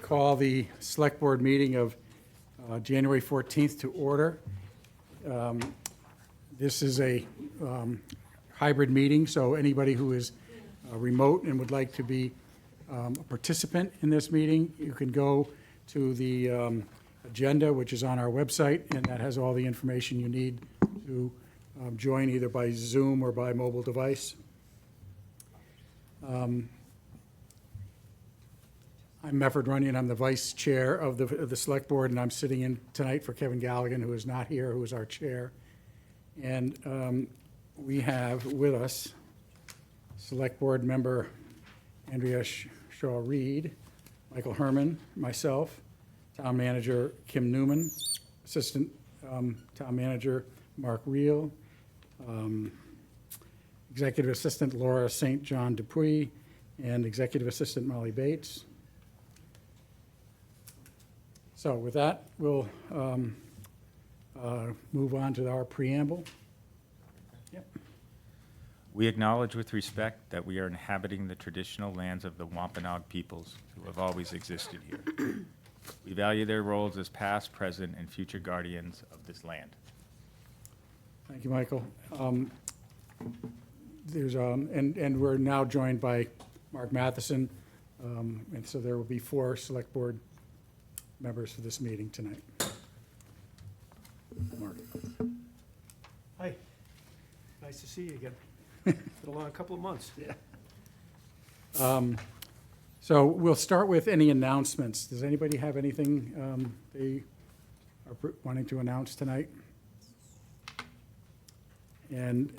call the Select Board meeting of January 14th to order. This is a hybrid meeting, so anybody who is remote and would like to be a participant in this meeting, you can go to the agenda, which is on our website, and that has all the information you need to join either by Zoom or by mobile device. I'm Mefford Runyon. I'm the vice chair of the Select Board, and I'm sitting in tonight for Kevin Galligan, who is not here, who is our chair. And we have with us Select Board member Andrea Shaw-Reed, Michael Herman, myself, Town Manager Kim Newman, Assistant Town Manager Mark Reel, Executive Assistant Laura St. John Dupuy, and Executive Assistant Molly Bates. So with that, we'll move on to our preamble. Yep. We acknowledge with respect that we are inhabiting the traditional lands of the Wampanoag peoples who have always existed here. We value their roles as past, present, and future guardians of this land. Thank you, Michael. And we're now joined by Mark Matheson, and so there will be 4 Select Board members for this meeting tonight. Mark. Hi, nice to see you again. Been a long couple of months. Yeah. So we'll start with any announcements. Does anybody have anything they are wanting to announce tonight? And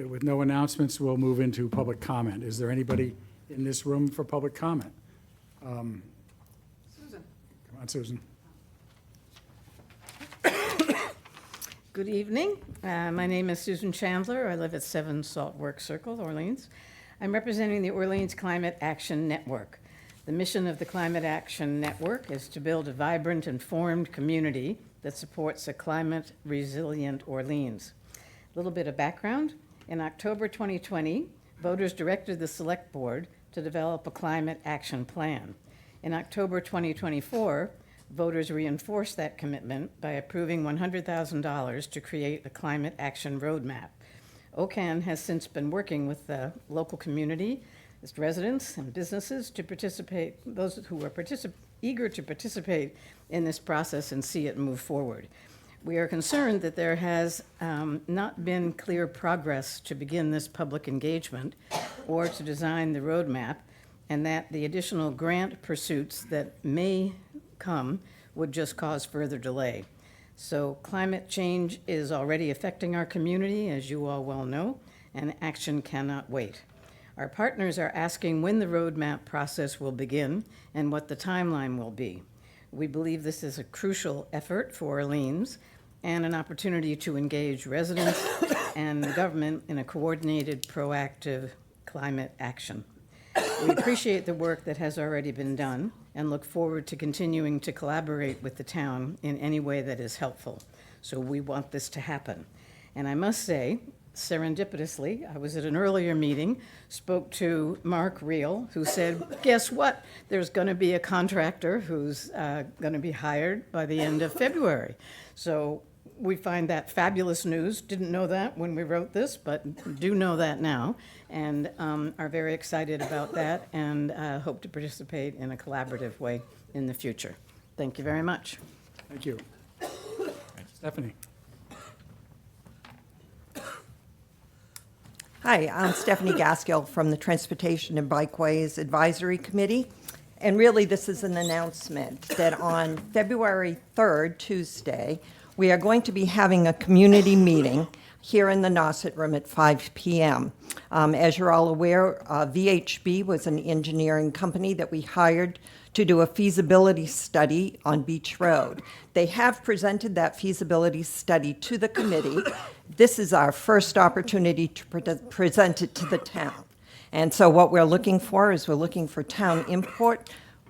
with no announcements, we'll move into public comment. Is there anybody in this room for public comment? Susan. Come on, Susan. Good evening. My name is Susan Chandler. I live at 7 Salt Works Circle, Orleans. I'm representing the Orleans Climate Action Network. The mission of the Climate Action Network is to build a vibrant, informed community that supports a climate-resilient Orleans. A little bit of background. In October 2020, voters directed the Select Board to develop a climate action plan. In October 2024, voters reinforced that commitment by approving $100,000 to create a climate action roadmap. OCAN has since been working with the local community, its residents and businesses to participate, those who are eager to participate in this process and see it move forward. We are concerned that there has not been clear progress to begin this public engagement or to design the roadmap, and that the additional grant pursuits that may come would just cause further delay. So climate change is already affecting our community, as you all well know, and action cannot wait. Our partners are asking when the roadmap process will begin and what the timeline will be. We believe this is a crucial effort for Orleans and an opportunity to engage residents and the government in a coordinated, proactive climate action. We appreciate the work that has already been done and look forward to continuing to collaborate with the town in any way that is helpful. So we want this to happen. And I must say, serendipitously, I was at an earlier meeting, spoke to Mark Reel, who said, guess what? There's going to be a contractor who's going to be hired by the end of February. So we find that fabulous news. Didn't know that when we wrote this, but do know that now, and are very excited about that, and hope to participate in a collaborative way in the future. Thank you very much. Thank you. Stephanie. Hi, I'm Stephanie Gaskill from the Transportation and Bikeways Advisory Committee. And really, this is an announcement that on February 3rd, Tuesday, we are going to be having a community meeting here in the Nauset Room at 5 p.m. As you're all aware, VHB was an engineering company that we hired to do a feasibility study on Beach Road. They have presented that feasibility study to the committee. This is our first opportunity to present it to the town. And so what we're looking for is we're looking for town input.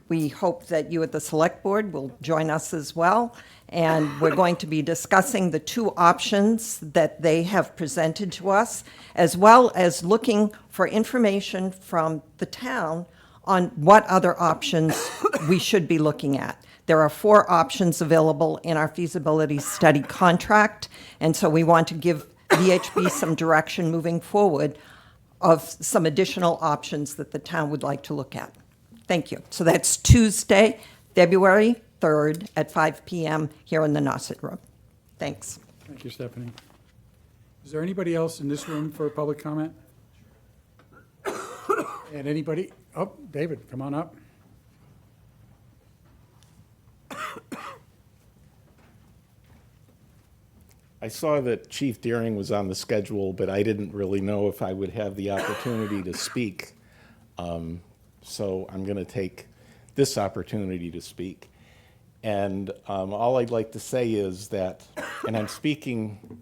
We hope that you at the Select Board will join us as well. And we're going to be discussing the 2 options that they have presented to us, as well as looking for information from the town on what other options we should be looking at. There are 4 options available in our feasibility study contract, and so we want to give VHB some direction moving forward of some additional options that the town would like to look at. Thank you. So that's Tuesday, February 3rd at 5 p.m. here in the Nauset Room. Thanks. Thank you, Stephanie. Is there anybody else in this room for public comment? And anybody, oh, David, come on up. I saw that Chief Deering was on the schedule, but I didn't really know if I would have the opportunity to speak. So I'm going to take this opportunity to speak. And all I'd like to say is that, and I'm speaking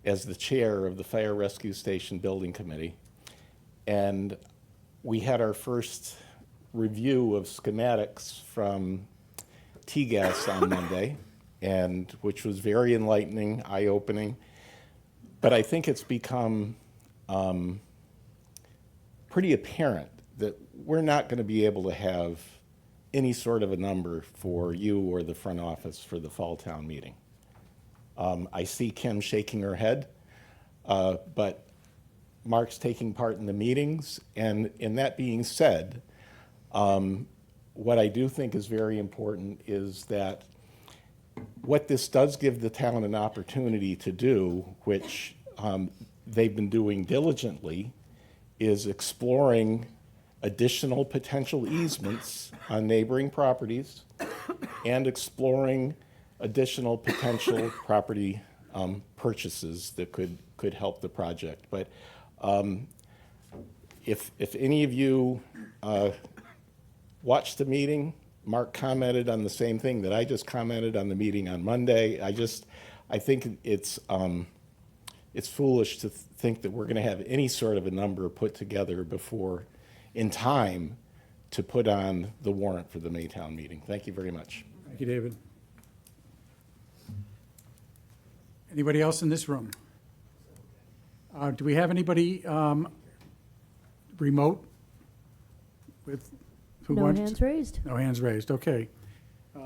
as the chair of the Fire Rescue Station Building Committee, and we had our first review of schematics from TGAS on Monday, and which was very enlightening, eye-opening. But I think it's become pretty apparent that we're not going to be able to have any sort of a number for you or the front office for the fall town meeting. I see Kim shaking her head, but Mark's taking part in the meetings, and in that being said, what I do think is very important is that what this does give the town an opportunity to do, which they've been doing diligently, is exploring additional potential easements on neighboring properties and exploring additional potential property purchases that could help the project. But if any of you watched the meeting, Mark commented on the same thing that I just commented on the meeting on Monday. I think it's foolish to think that we're going to have any sort of a number put together before, in time, to put on the warrant for the Maytown meeting. Thank you very much. Thank you, David. Anybody else in this room? Do we have anybody remote with, who No wants? hands raised. No hands raised, okay.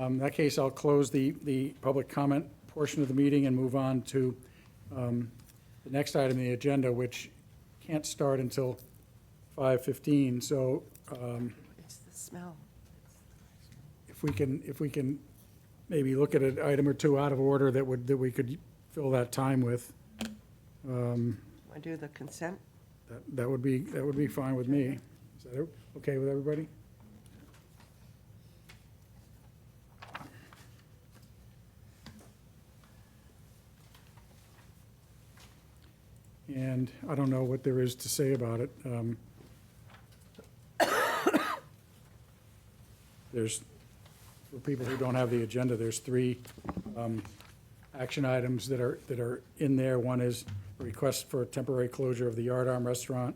In that case, I'll close the public comment portion of the meeting and move on to the next item on the agenda, which can't start until 5:15. So It's the smell. if we can maybe look at an item or two out of order that we could fill that time with, Want to do the consent? that would be fine with me. Is that okay with everybody? And I don't know what there is to say about it. There's, for people who don't have the agenda, there's 3 action items that are in there. One is a request for a temporary closure of the Yardarm Restaurant.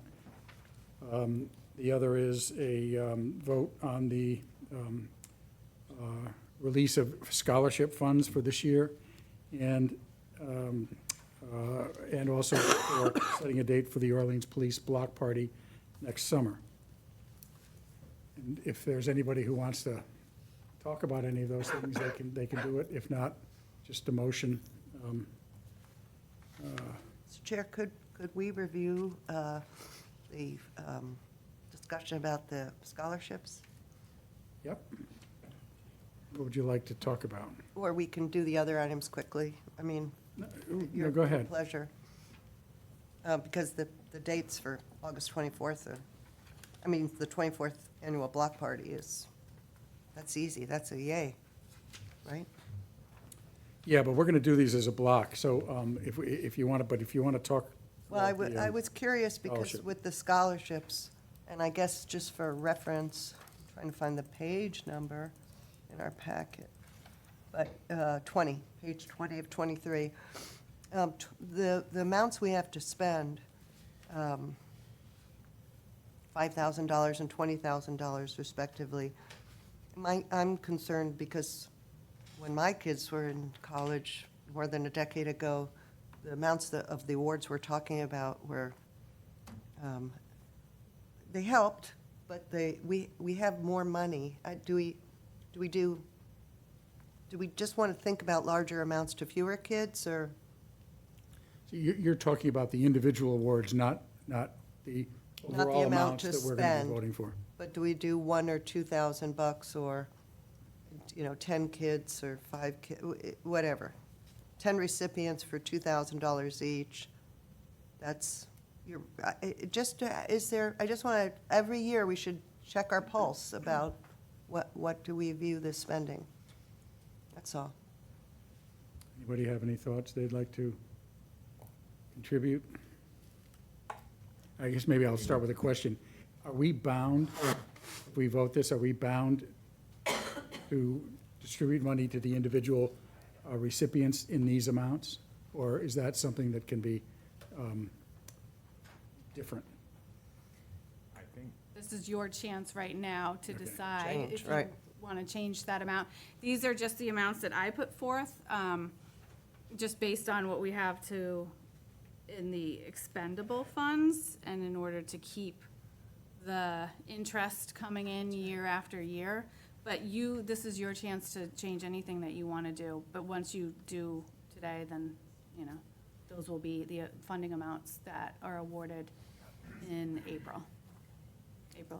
The other is a vote on the release of scholarship funds for this year, and also for setting a date for the Orleans Police Block Party next summer. And if there's anybody who wants to talk about any of those things, they can do it. If not, just a motion. Mr. Chair, could we review the discussion about the scholarships? Yep. What would you like to talk about? Or we can do the other items quickly? I mean, No, your go ahead. pleasure. Because the dates for August 24th the 24th annual block party that's easy. That's a yay, right? Yeah, but we're going to do these as a block, so if you want to talk. Well, I was curious because Scholarship. with the scholarships, and I guess just for reference, trying to find the page number in our packet, but page 20 of 23, the amounts we have to spend, $5,000 and $20,000 respectively. I'm concerned because when my kids were in college more than a decade ago, the amounts of the awards we're talking about were, they helped, but we have more money. Do we just want to think about larger amounts to fewer kids, or? So you're talking about the individual awards, not the overall amount amounts to that we're going to spend. be voting for. But do we do $1,000 or $2,000 or, 10 kids or 5 kids, whatever? 10 recipients for $2,000 each. That's, I just want to, every year we should check our pulse about what do we view this spending? That's all. Anybody have any thoughts they'd like to contribute? I guess maybe I'll start with a question. Are we bound, if we vote this, are we bound to distribute money to the individual recipients in these amounts? Or is that something that can be different? I think This is your chance right now to Okay. decide Change, if you right. want to change that amount. These are just the amounts that I put forth, just based on what we have in the expendable funds, and in order to keep the interest coming in year after year. But this is your chance to change anything that you want to do. But once you do today, then, those will be the funding amounts that are awarded in April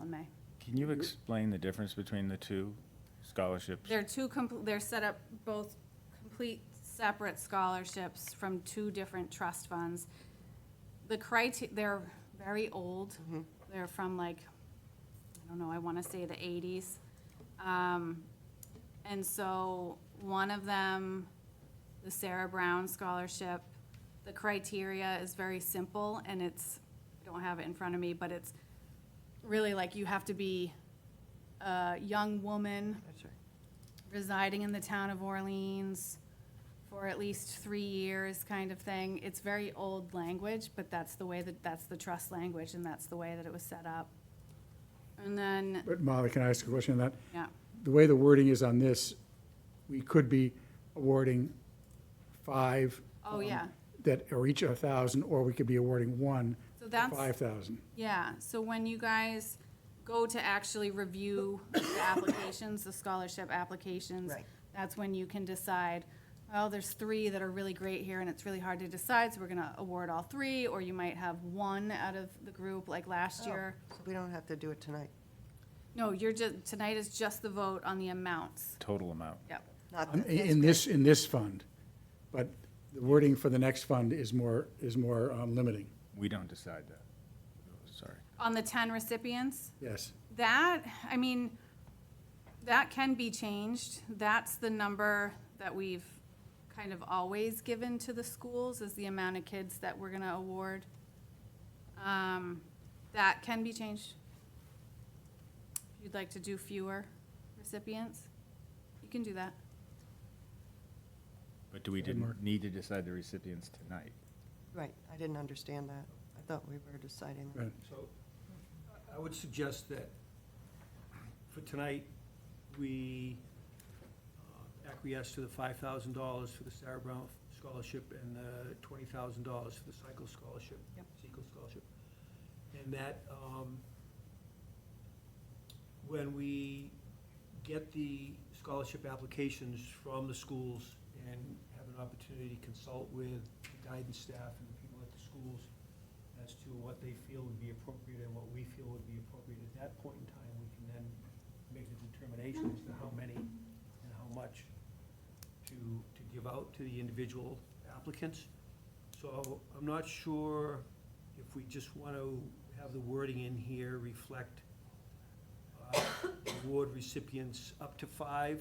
and May. Can you explain the difference between the two scholarships? They're set up both complete separate scholarships from two different trust funds. They're very old. They're from I don't know, I want to say the 80s. And so one of them, the Sarah Brown Scholarship, the criteria is very simple, and I don't have it in front of me, but it's really you have to be a young woman That's right. residing in the town of Orleans for at least 3 years, kind of thing. It's very old language, but that's the trust language, and that's the way that it was set up. And then, But Molly, can I ask a question on that? yeah, The way the wording is on this, we could be awarding 5. oh, yeah. That are each 1,000, or we could be awarding one So for that's, 5,000. yeah, so when you guys go to actually review the applications, the scholarship applications, Right. that's when you can decide, well, there's 3 that are really great here, and it's really hard to decide, so we're gonna award all 3, or you might have 1 out of the group, like last year. So we don't have to do it tonight. No, tonight is just the vote on the amounts. Total amount. Yep. Not In that- that's in great. this fund, but the wording for the next fund is more limiting, We don't decide that. Sorry. On the 10 recipients, yes. that can be changed. That's the number that we've kind of always given to the schools, is the amount of kids that we're gonna award. That can be changed. If you'd like to do fewer recipients, you can do that. But do we Mark. need to decide the recipients tonight? Right, I didn't understand that. I thought we were deciding Go that. ahead. So I would suggest that for tonight, we acquiesce to the $5,000 for the Sarah Brown Scholarship and the $20,000 for the Cycle Scholarship. Yep. Sequel Scholarship. And that, when we get the scholarship applications from the schools and have an opportunity to consult with the guidance staff and the people at the schools as to what they feel would be appropriate and what we feel would be appropriate, at that point in time, we can then make the determination as to how many and how much to give out to the individual applicants. So I'm not sure if we just want to have the wording in here reflect award recipients up to 5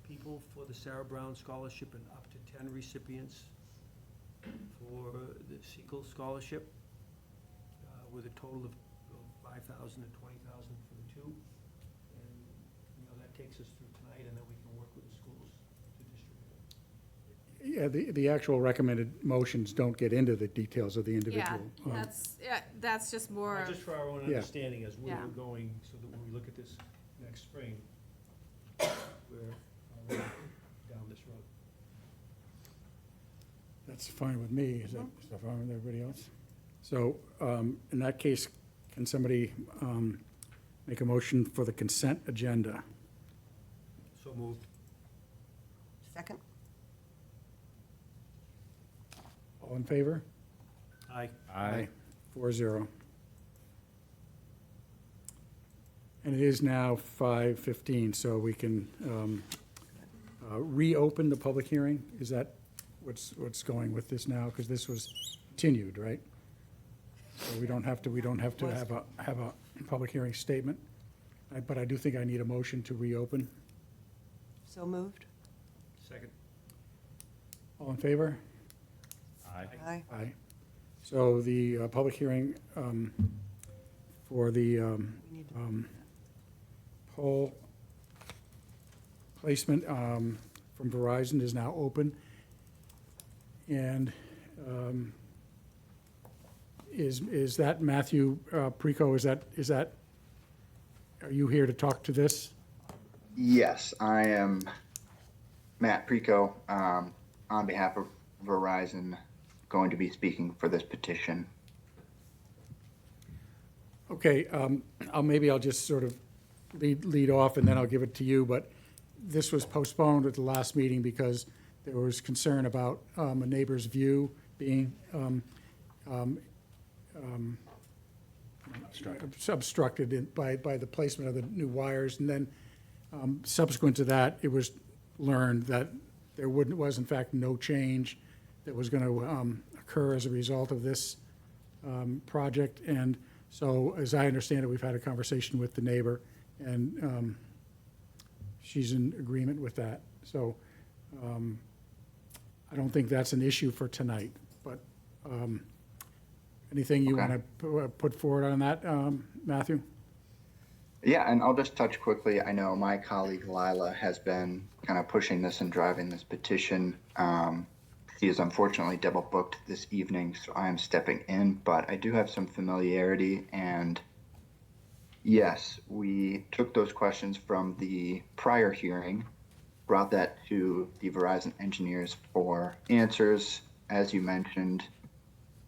people for the Sarah Brown Scholarship and up to 10 recipients for the Sequel Scholarship, with a total of 5,000 to 20,000 for the two. And, that takes us through tonight, and then we can work with the schools to distribute it. Yeah, the actual recommended motions don't get into the details of the Yeah, individual. that's just more, Just for our own Yeah. understanding as where Yeah. we're going, so that when we look at this next spring, we're down this road. That's fine with me. Is that fine with everybody else? So, in that case, can somebody make a motion for the consent agenda. So moved. Second? All in favor? Aye. 4-0. And it is now 5:15, so we can reopen the public hearing? Is that what's going with this now? Because this was continued, right? So we don't have to have a public hearing statement. But I do think I need a motion to reopen. So moved? Second. All in favor? Aye. Aye. So the public hearing for the We need to- pole placement from Verizon is now open. And is that Matthew Preco, is that, are you here to talk to this? Yes, I am Matt Preco, on behalf of Verizon, going to be speaking for this petition. Okay, maybe I'll just sort of lead off, and then I'll give it to you, but this was postponed at the last meeting because there was concern about a neighbor's view being obstructed by the placement of the new wires, and then subsequent to that, it was learned that there was in fact no change that was going to occur as a result of this project. And so, as I understand it, we've had a conversation with the neighbor, and she's in agreement with that. So I don't think that's an issue for tonight, but anything you Okay. want to put forward on that, Matthew? Yeah, and I'll just touch quickly. I know my colleague Lila has been kind of pushing this and driving this petition. She is unfortunately double booked this evening, so I am stepping in, but I do have some familiarity. And yes, we took those questions from the prior hearing, brought that to the Verizon engineers for answers. As you mentioned,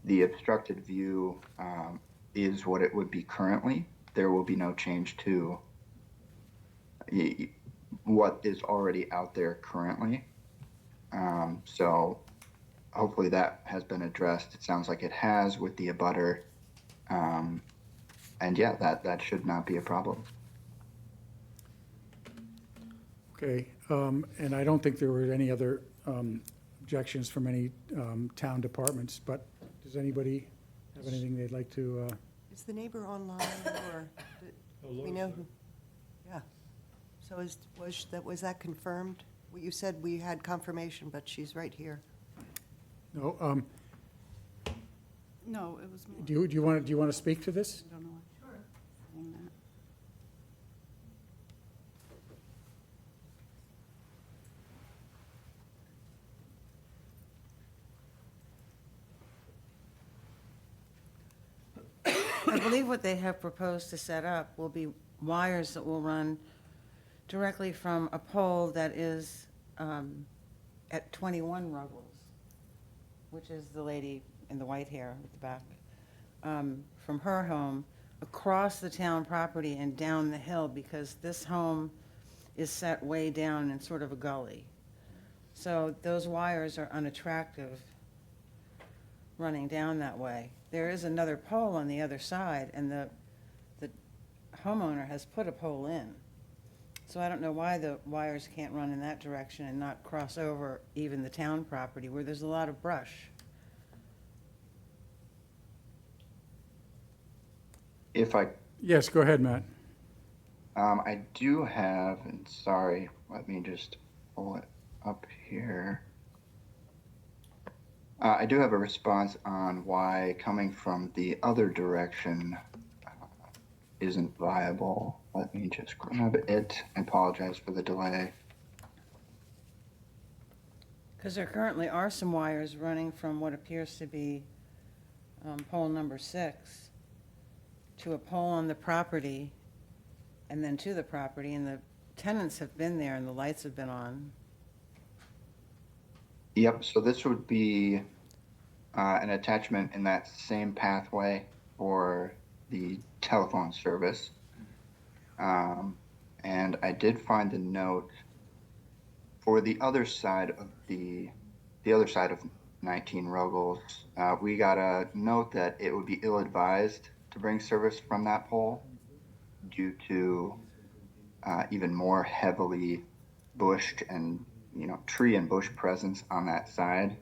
the obstructed view is what it would be currently. There will be no change to what is already out there currently. So hopefully that has been addressed. It sounds like it has with the abutter. And yeah, that should not be a problem. Okay, and I don't think there were any other objections from any town departments, but does anybody have anything they'd like to? Is the neighbor online, or do we know who? Yeah. So was that confirmed? Well, you said we had confirmation, but she's right here. No, No, it was me. do you want to speak to this? I don't know. Sure. Saying that. I believe what they have proposed to set up will be wires that will run directly from a pole that is at 21 Ruggles, which is the lady in the white hair at the back, from her home across the town property and down the hill, because this home is set way down in sort of a gully. So those wires are unattractive running down that way. There is another pole on the other side, and the homeowner has put a pole in. So I don't know why the wires can't run in that direction and not cross over even the town property where there's a lot of brush. If I Yes, go ahead, Matt. I do have, and sorry, let me just pull it up here. I do have a response on why coming from the other direction isn't viable. Let me just grab it. I apologize for the delay. Because there currently are some wires running from what appears to be pole number 6 to a pole on the property, and then to the property, and the tenants have been there and the lights have been on. Yep, so this would be an attachment in that same pathway for the telephone service. And I did find a note for the other side of the other side of 19 Ruggles. We got a note that it would be ill-advised to bring service from that pole due to even more heavily bushed and tree and bush presence on that side,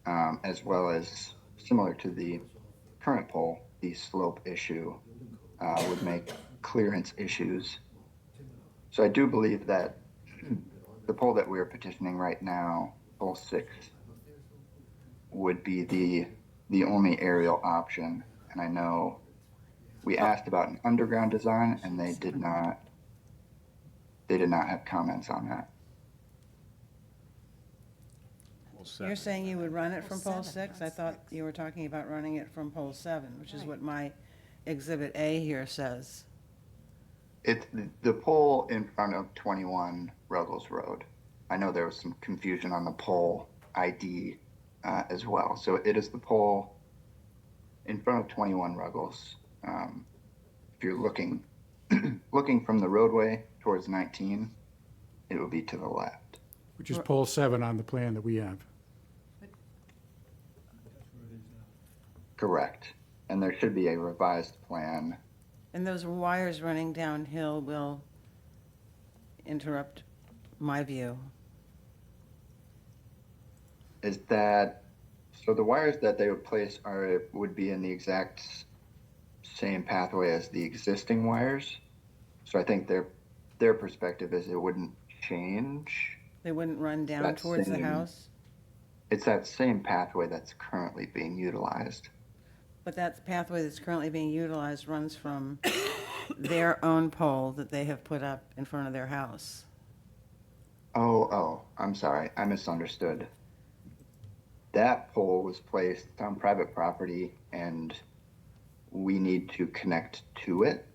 as well as similar to the current pole, the slope issue would make clearance issues. So I do believe that the pole that we are petitioning right now, pole 6, would be the only aerial option. And I know we asked about an underground design, and they did not have comments on that. You're saying you would run it from pole 6? I thought you were talking about running it from pole 7, which is what my Exhibit A here says. It's the pole in front of 21 Ruggles Road. I know there was some confusion on the pole ID as well. So it is the pole in front of 21 Ruggles. If you're looking from the roadway towards 19, it would be to the left. Which is pole 7 on the plan that we have. Correct. And there should be a revised plan. And those wires running downhill will interrupt my view. Is that so? The wires that they would place would be in the exact same pathway as the existing wires. So I think their perspective is it wouldn't change. They wouldn't run down That towards the same- house? It's that same pathway that's currently being utilized. But that pathway that's currently being utilized runs from their own pole that they have put up in front of their house. Oh, I'm sorry. I misunderstood. That pole was placed on private property and we need to connect to it.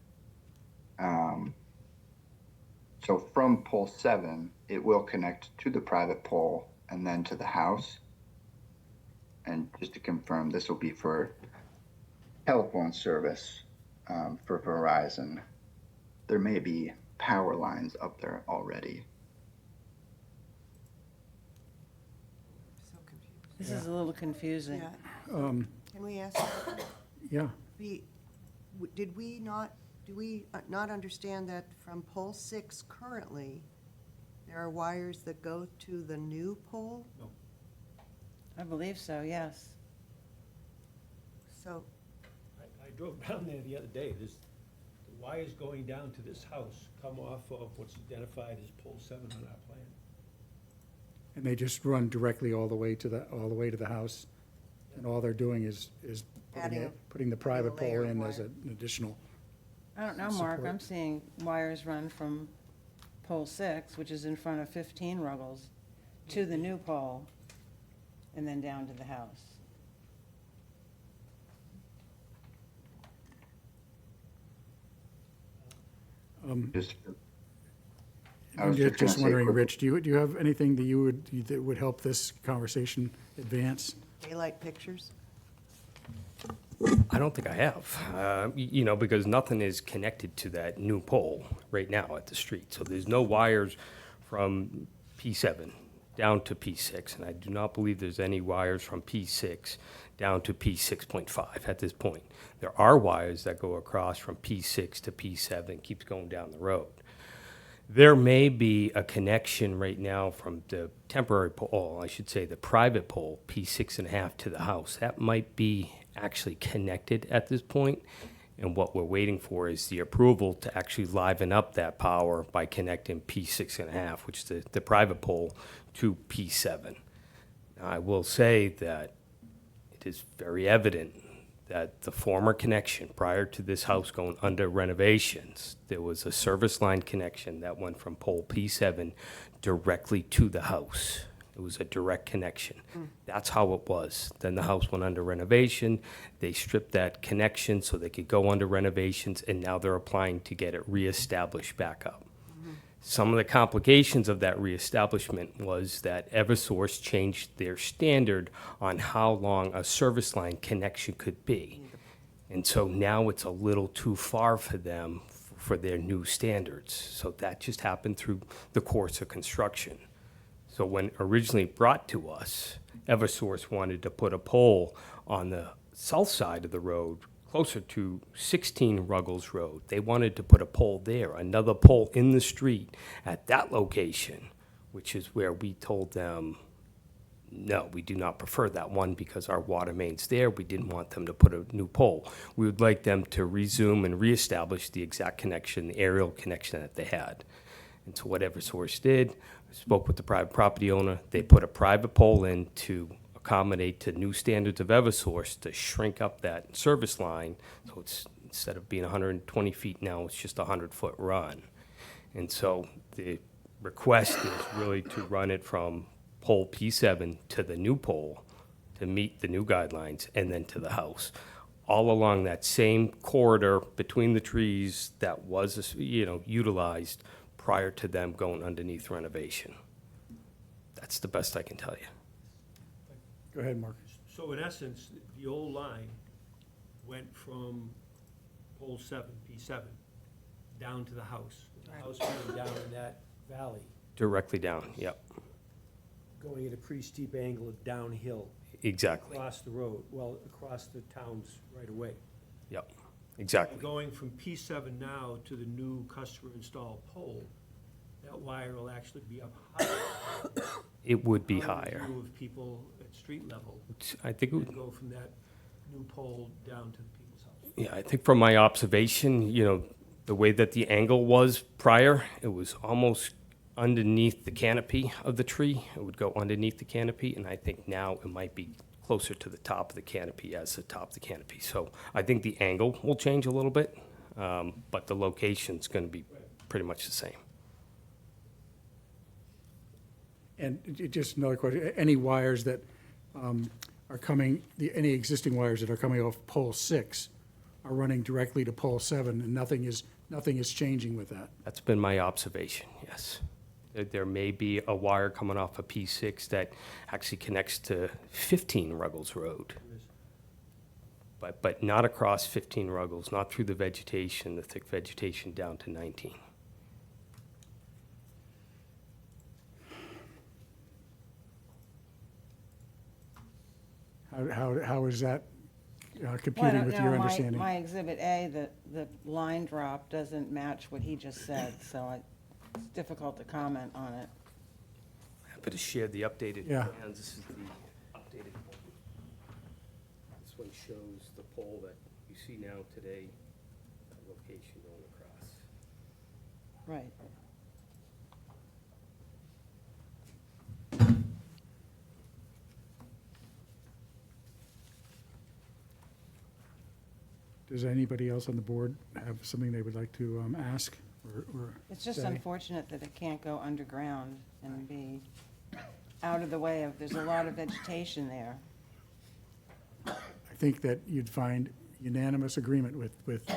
So from pole 7, it will connect to the private pole and then to the house. And just to confirm, this will be for telephone service for Verizon. There may be power lines up there already. So confused. This is a little confusing. Yeah. Um, Can we ask, Yeah, do we not understand that from pole 6 currently, there are wires that go to the new pole? I believe so, yes. So, I drove down there the other day, the wires going down to this house come off of what's identified as pole 7 on our plan. and they just run directly all the way to the house. And all they're doing is putting the private a layer pole of in as wire. an additional. I don't know, Mark, Support. I'm seeing wires run from pole 6, which is in front of 15 Ruggles, to the new pole, and then down to the house. Just, I I'm was just gonna just say wondering, quickly- Rich, do you have anything that would help this conversation advance? daylight pictures? I don't think I have, because nothing is connected to that new pole right now at the street. So there's no wires from P7 down to P6, and I do not believe there's any wires from P6 down to P6.5 at this point. There are wires that go across from P6 to P7, keeps going down the road. There may be a connection right now from the temporary pole, I should say the private pole, P6.5 to the house. That might be actually connected at this point, and what we're waiting for is the approval to actually liven up that power by connecting P6.5, which is the private pole, to P7. Now, I will say that it is very evident that the former connection prior to this house going under renovations, there was a service line connection that went from pole P7 directly to the house. It was a direct connection. That's how it was. Then the house went under renovation. They stripped that connection so they could go under renovations, and now they're applying to get it reestablished back up. Some of the complications of that reestablishment was that Eversource changed their standard on how long a service line connection could be. And so now it's a little too far for them for their new standards. So that just happened through the course of construction. So when originally brought to us, Eversource wanted to put a pole on the south side of the road, closer to 16 Ruggles Road. They wanted to put a pole there, another pole in the street at that location, which is where we told them, no, we do not prefer that one because our water main's there. We didn't want them to put a new pole. We would like them to resume and reestablish the exact connection, the aerial connection that they had. And so what Eversource did, spoke with the private property owner. They put a private pole in to accommodate to new standards of Eversource to shrink up that service line. So it's, instead of being 120 feet now, it's just a 100-foot run. And so the request is really to run it from pole P7 to the new pole to meet the new guidelines and then to the house, all along that same corridor between the trees that was, utilized prior to them going underneath renovation. That's the best I can tell you. Go ahead, Mark. So in essence, the old line went from pole 7, P7, down to the house. The house being down in that valley, Directly down, yep, going at a pretty steep angle downhill, exactly, across the road, well, across the town's right away. yep, exactly. Going from P7 now to the new customer-installed pole, that wire will actually be up higher. It would be out of the higher. view of people at street level, I think, it and would- go from that new pole down to the people's house. yeah, I think from my observation, the way that the angle was prior, it was almost underneath the canopy of the tree. It would go underneath the canopy, and I think now it might be closer to the top of the canopy as the top of the canopy. So I think the angle will change a little bit, but the location's gonna be pretty much the same. And just another question, any wires that are coming, any existing wires that are coming off pole 6 are running directly to pole 7, and nothing is changing with that? That's been my observation, yes. There may be a wire coming off of P6 that actually connects to 15 Ruggles Road. But not across 15 Ruggles, not through the vegetation, the thick vegetation down to 19. How is that Well, I computing don't with know, your my- understanding? My Exhibit A, the line drop doesn't match what he just said, so it's difficult to comment on it. Happy to share the updated Yeah. plans. This is the updated one. This one shows the pole that you see now today, that location going across. Right. Does anybody else on the board have something they would like to ask or It's just say? unfortunate that it can't go underground and be out of the way of, there's a lot of vegetation there. I think that you'd find unanimous agreement with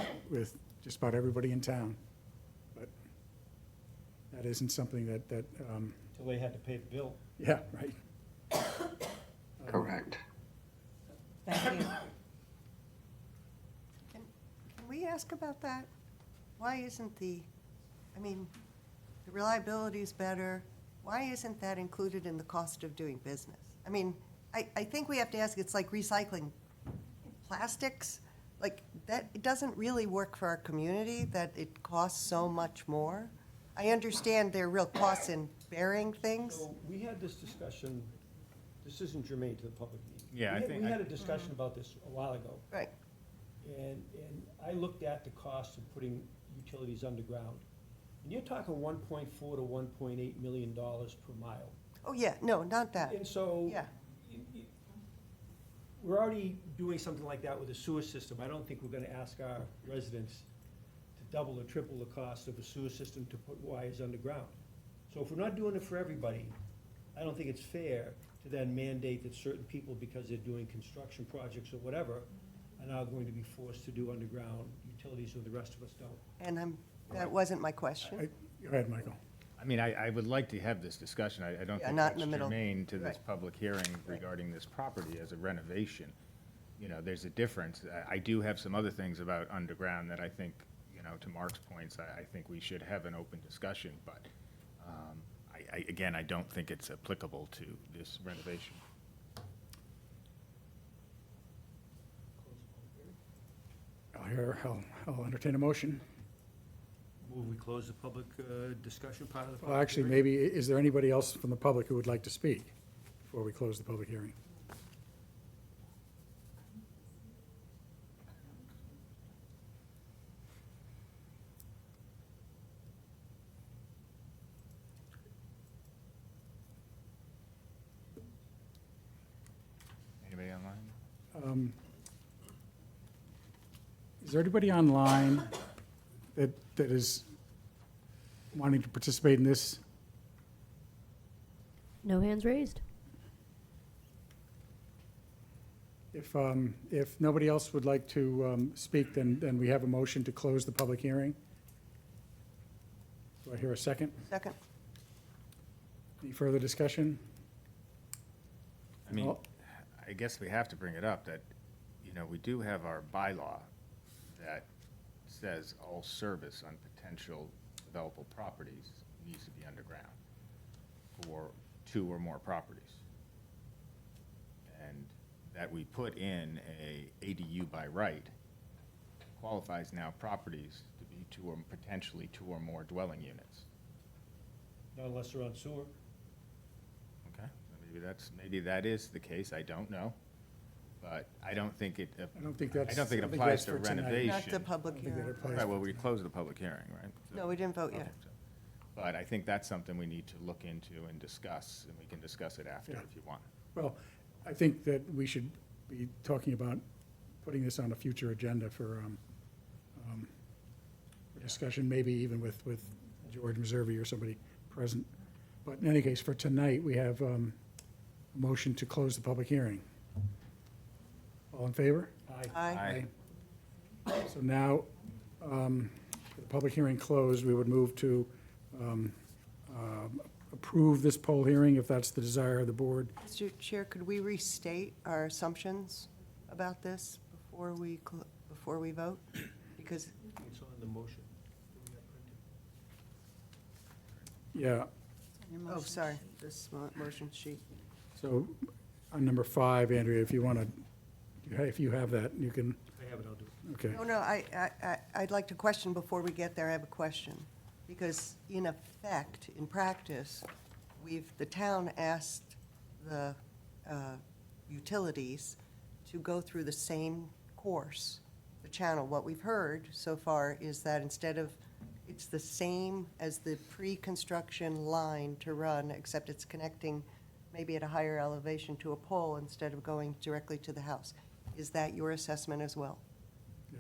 just about everybody in town. But that isn't something that, Till they had to pay the bill. yeah, right. Correct. Thank you. Can we ask about that? Why isn't the reliability is better. Why isn't that included in the cost of doing business? I think we have to ask, it's like recycling plastics. Like, that, it doesn't really work for our community, that it costs so much more. I understand there are real costs in bearing things. So we had this discussion, this isn't germane to the public meeting. Yeah, I think We I- had a discussion about this a while ago, Right. and I looked at the cost of putting utilities underground. And you're talking 1.4 to 1.8 million dollars per mile. Oh, yeah, no, not that. And so. Yeah. We're already doing something like that with a sewer system. I don't think we're gonna ask our residents to double or triple the cost of a sewer system to put wires underground. So if we're not doing it for everybody, I don't think it's fair to then mandate that certain people, because they're doing construction projects or whatever, are now going to be forced to do underground utilities when the rest of us don't. And that wasn't my question. Go ahead, Michael. I mean, I would like to have this discussion. I don't Yeah, think not in that's the middle. germane to this Right. public hearing regarding this property as a renovation. There's a difference. I do have some other things about underground that I think, to Mark's points, I think we should have an open discussion, but again, I don't think it's applicable to this renovation. I'll entertain a motion. Move we close the public discussion part of the public Well, actually, hearing? maybe, is there anybody else from the public who would like to speak before we close the public hearing? Anybody online? Is there anybody online that is wanting to participate in this? No hands raised. If nobody else would like to speak, then we have a motion to close the public hearing. Do I hear a second? Second? Any further discussion? I mean, Well- I guess we have to bring it up that, we do have our bylaw that says all service on potential developable properties needs to be underground for 2 or more properties. And that we put in a ADU by right qualifies now properties to be potentially 2 or more dwelling units. Not unless they're on sewer. Okay, maybe that is the case, I don't know. But I don't think it, I don't think that's. I don't think it I applies that's to for tonight. renovation. Not the public I don't think that hearing. applies. Right, well, we closed the public hearing, right? So- No, we didn't vote okay, yet. so- But I think that's something we need to look into and discuss, and we can discuss it after Yeah. if you want. Well, I think that we should be talking about putting this on a future agenda for discussion, maybe even with George Meservy or somebody present. But in any case, for tonight, we have a motion to close the public hearing. All in favor? Aye. So now, the public hearing closed, we would move to approve this poll hearing if that's the desire of the board. Mr. Chair, could we restate our assumptions about this before we vote? Because, It's on the motion. that we have printed. Yeah, oh, sorry, this motion sheet. so on number 5, Andrea, if you want to, if you have that, you can, I have it, I'll do it. okay. No, I'd like to question before we get there, I have a question. Because in effect, in practice, the town asked the utilities to go through the same course, the channel. What we've heard so far is that it's the same as the pre-construction line to run, except it's connecting maybe at a higher elevation to a pole instead of going directly to the house. Is that your assessment as well?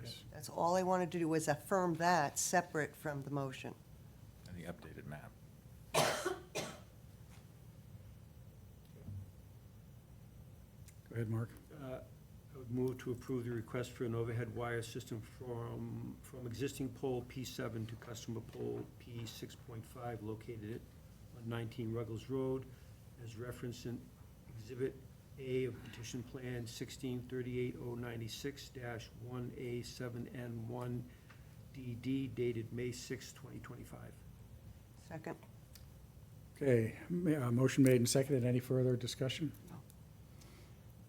Yes. That's all I wanted to do was affirm that, separate from the motion. And the updated map. Go ahead, Mark. I would move to approve the request for an overhead wire system from existing pole P7 to customer pole P6.5 located on 19 Ruggles Road, as referenced in Exhibit A of Petition Plan 1638096-1A7N1DD dated May 6, 2025. Second? Okay, motion made and seconded. Any further discussion?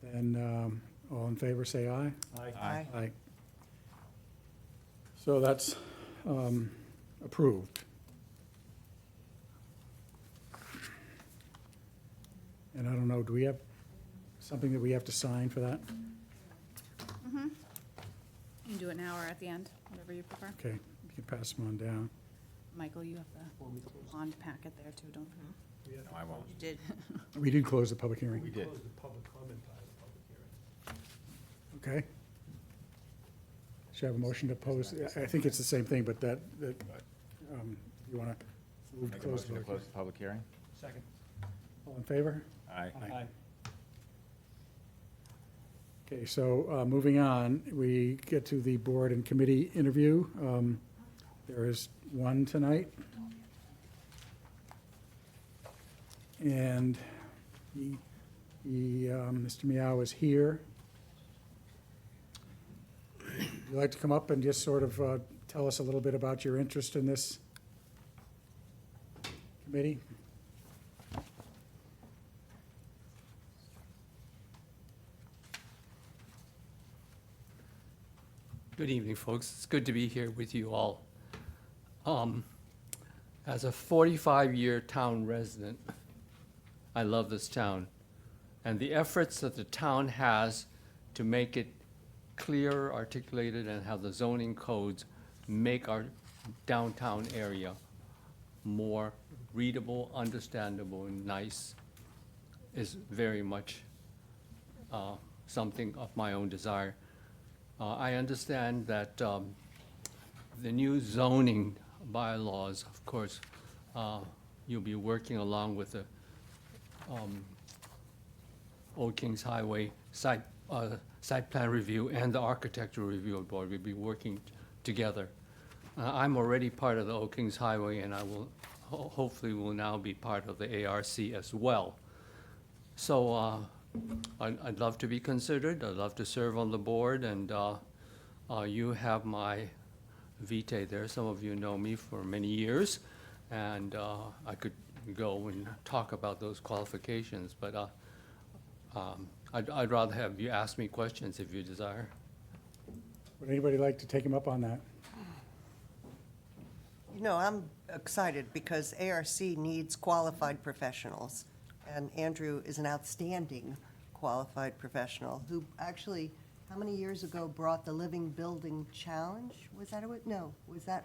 Then, all in favor, say aye. Aye. Aye. So that's approved. And I don't know, do we have something that we have to sign for that? You can do it now or at the end, whatever you prefer. Okay, you can pass them on down. Michael, you have the bond packet there too, don't forget. No, I won't. You did. We did close the public hearing. We did. Close the public comment part of the public hearing. Okay. Should I have a motion to post? I think it's the same thing, but you want to move to Make a close motion the to public? close the public hearing? Second. All in favor? Aye. Okay, so moving on, we get to the board and committee interview. There is one tonight. And Mr. Meow is here. Would you like to come up and just sort of tell us a little bit about your interest in this committee? Good evening, folks. It's good to be here with you all. As a 45-year town resident, I love this town. And the efforts that the town has to make it clear, articulated, and how the zoning codes make our downtown area more readable, understandable, and nice is very much something of my own desire. I understand that the new zoning bylaws, of course, you'll be working along with the Old Kings Highway site plan review and the architectural review board. We'll be working together. I'm already part of the Old Kings Highway, and I will hopefully will now be part of the ARC as well. So I'd love to be considered. I'd love to serve on the board, and you have my vitae there. Some of you know me for many years, and I could go and talk about those qualifications, but I'd rather have you ask me questions if you desire. Would anybody like to take him up on that? You know, I'm excited because ARC needs qualified professionals. And Andrew is an outstanding qualified professional who actually, how many years ago brought the Living Building Challenge? Was that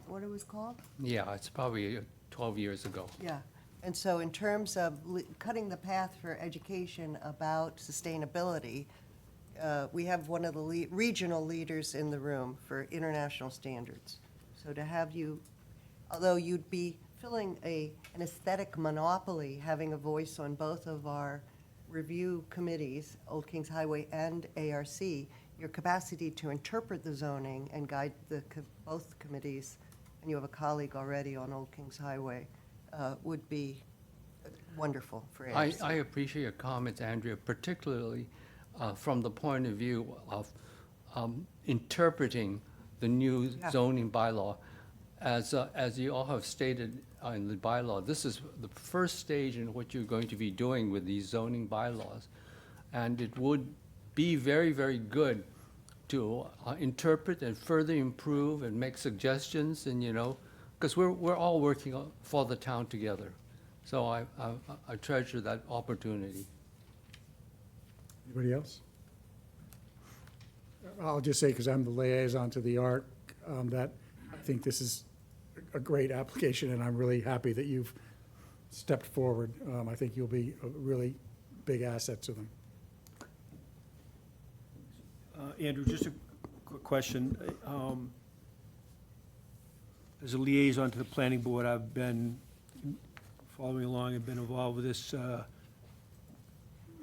what it was called? Yeah, it's probably 12 years ago. Yeah. And so in terms of cutting the path for education about sustainability, we have one of the regional leaders in the room for international standards. So to have you, although you'd be filling an aesthetic monopoly, having a voice on both of our review committees, Old Kings Highway and ARC, your capacity to interpret the zoning and guide both committees, and you have a colleague already on Old Kings Highway, would be wonderful for ARC. I appreciate your comments, Andrea, particularly from the point of view of interpreting the new Yeah. zoning bylaw. As you all have stated in the bylaw, this is the first stage in what you're going to be doing with these zoning bylaws. And it would be very, very good to interpret and further improve and make suggestions, and, because we're all working for the town together. So I treasure that opportunity. Anybody else? I'll just say, because I'm the liaison to the ARC, that I think this is a great application, and I'm really happy that you've stepped forward. I think you'll be a really big asset to them. Andrew, just a quick question. As a liaison to the planning board, I've been following along and been involved with this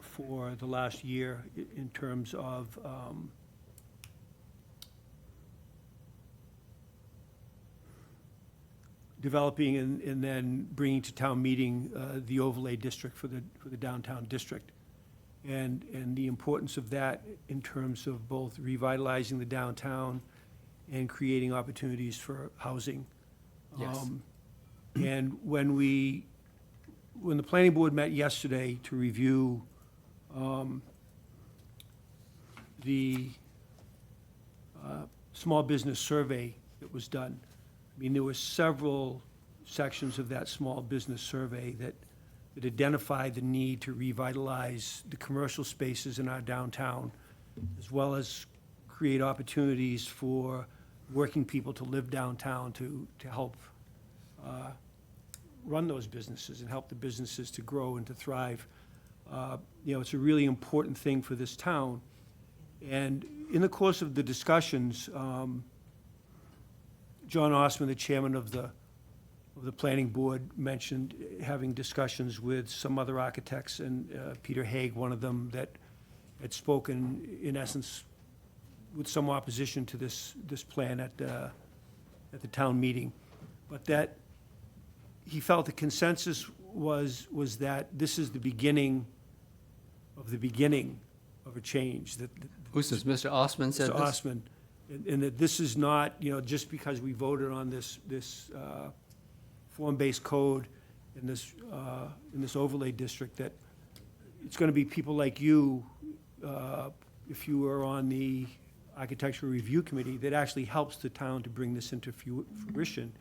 for the last year in terms of developing and then bringing to town meeting the overlay district for the downtown district. And the importance of that in terms of both revitalizing the downtown and creating opportunities for housing. Yes. And when the planning board met yesterday to review the small business survey that was done, I mean, there were several sections of that small business survey that identified the need to revitalize the commercial spaces in our downtown, as well as create opportunities for working people to live downtown to help run those businesses and help the businesses to grow and to thrive. It's a really important thing for this town. And in the course of the discussions, John Osman, the chairman of the planning board, mentioned having discussions with some other architects, and Peter Haig, one of them, that had spoken, in essence, with some opposition to this plan at the town meeting. But that he felt the consensus was that this is the beginning of a change. That Who's this, Mr. Osman said Mr. this? Osman, and that this is not, just because we voted on this form-based code in this overlay district, that it's gonna be people like you, if you were on the Architectural Review Committee, that actually helps the town to bring this into fruition.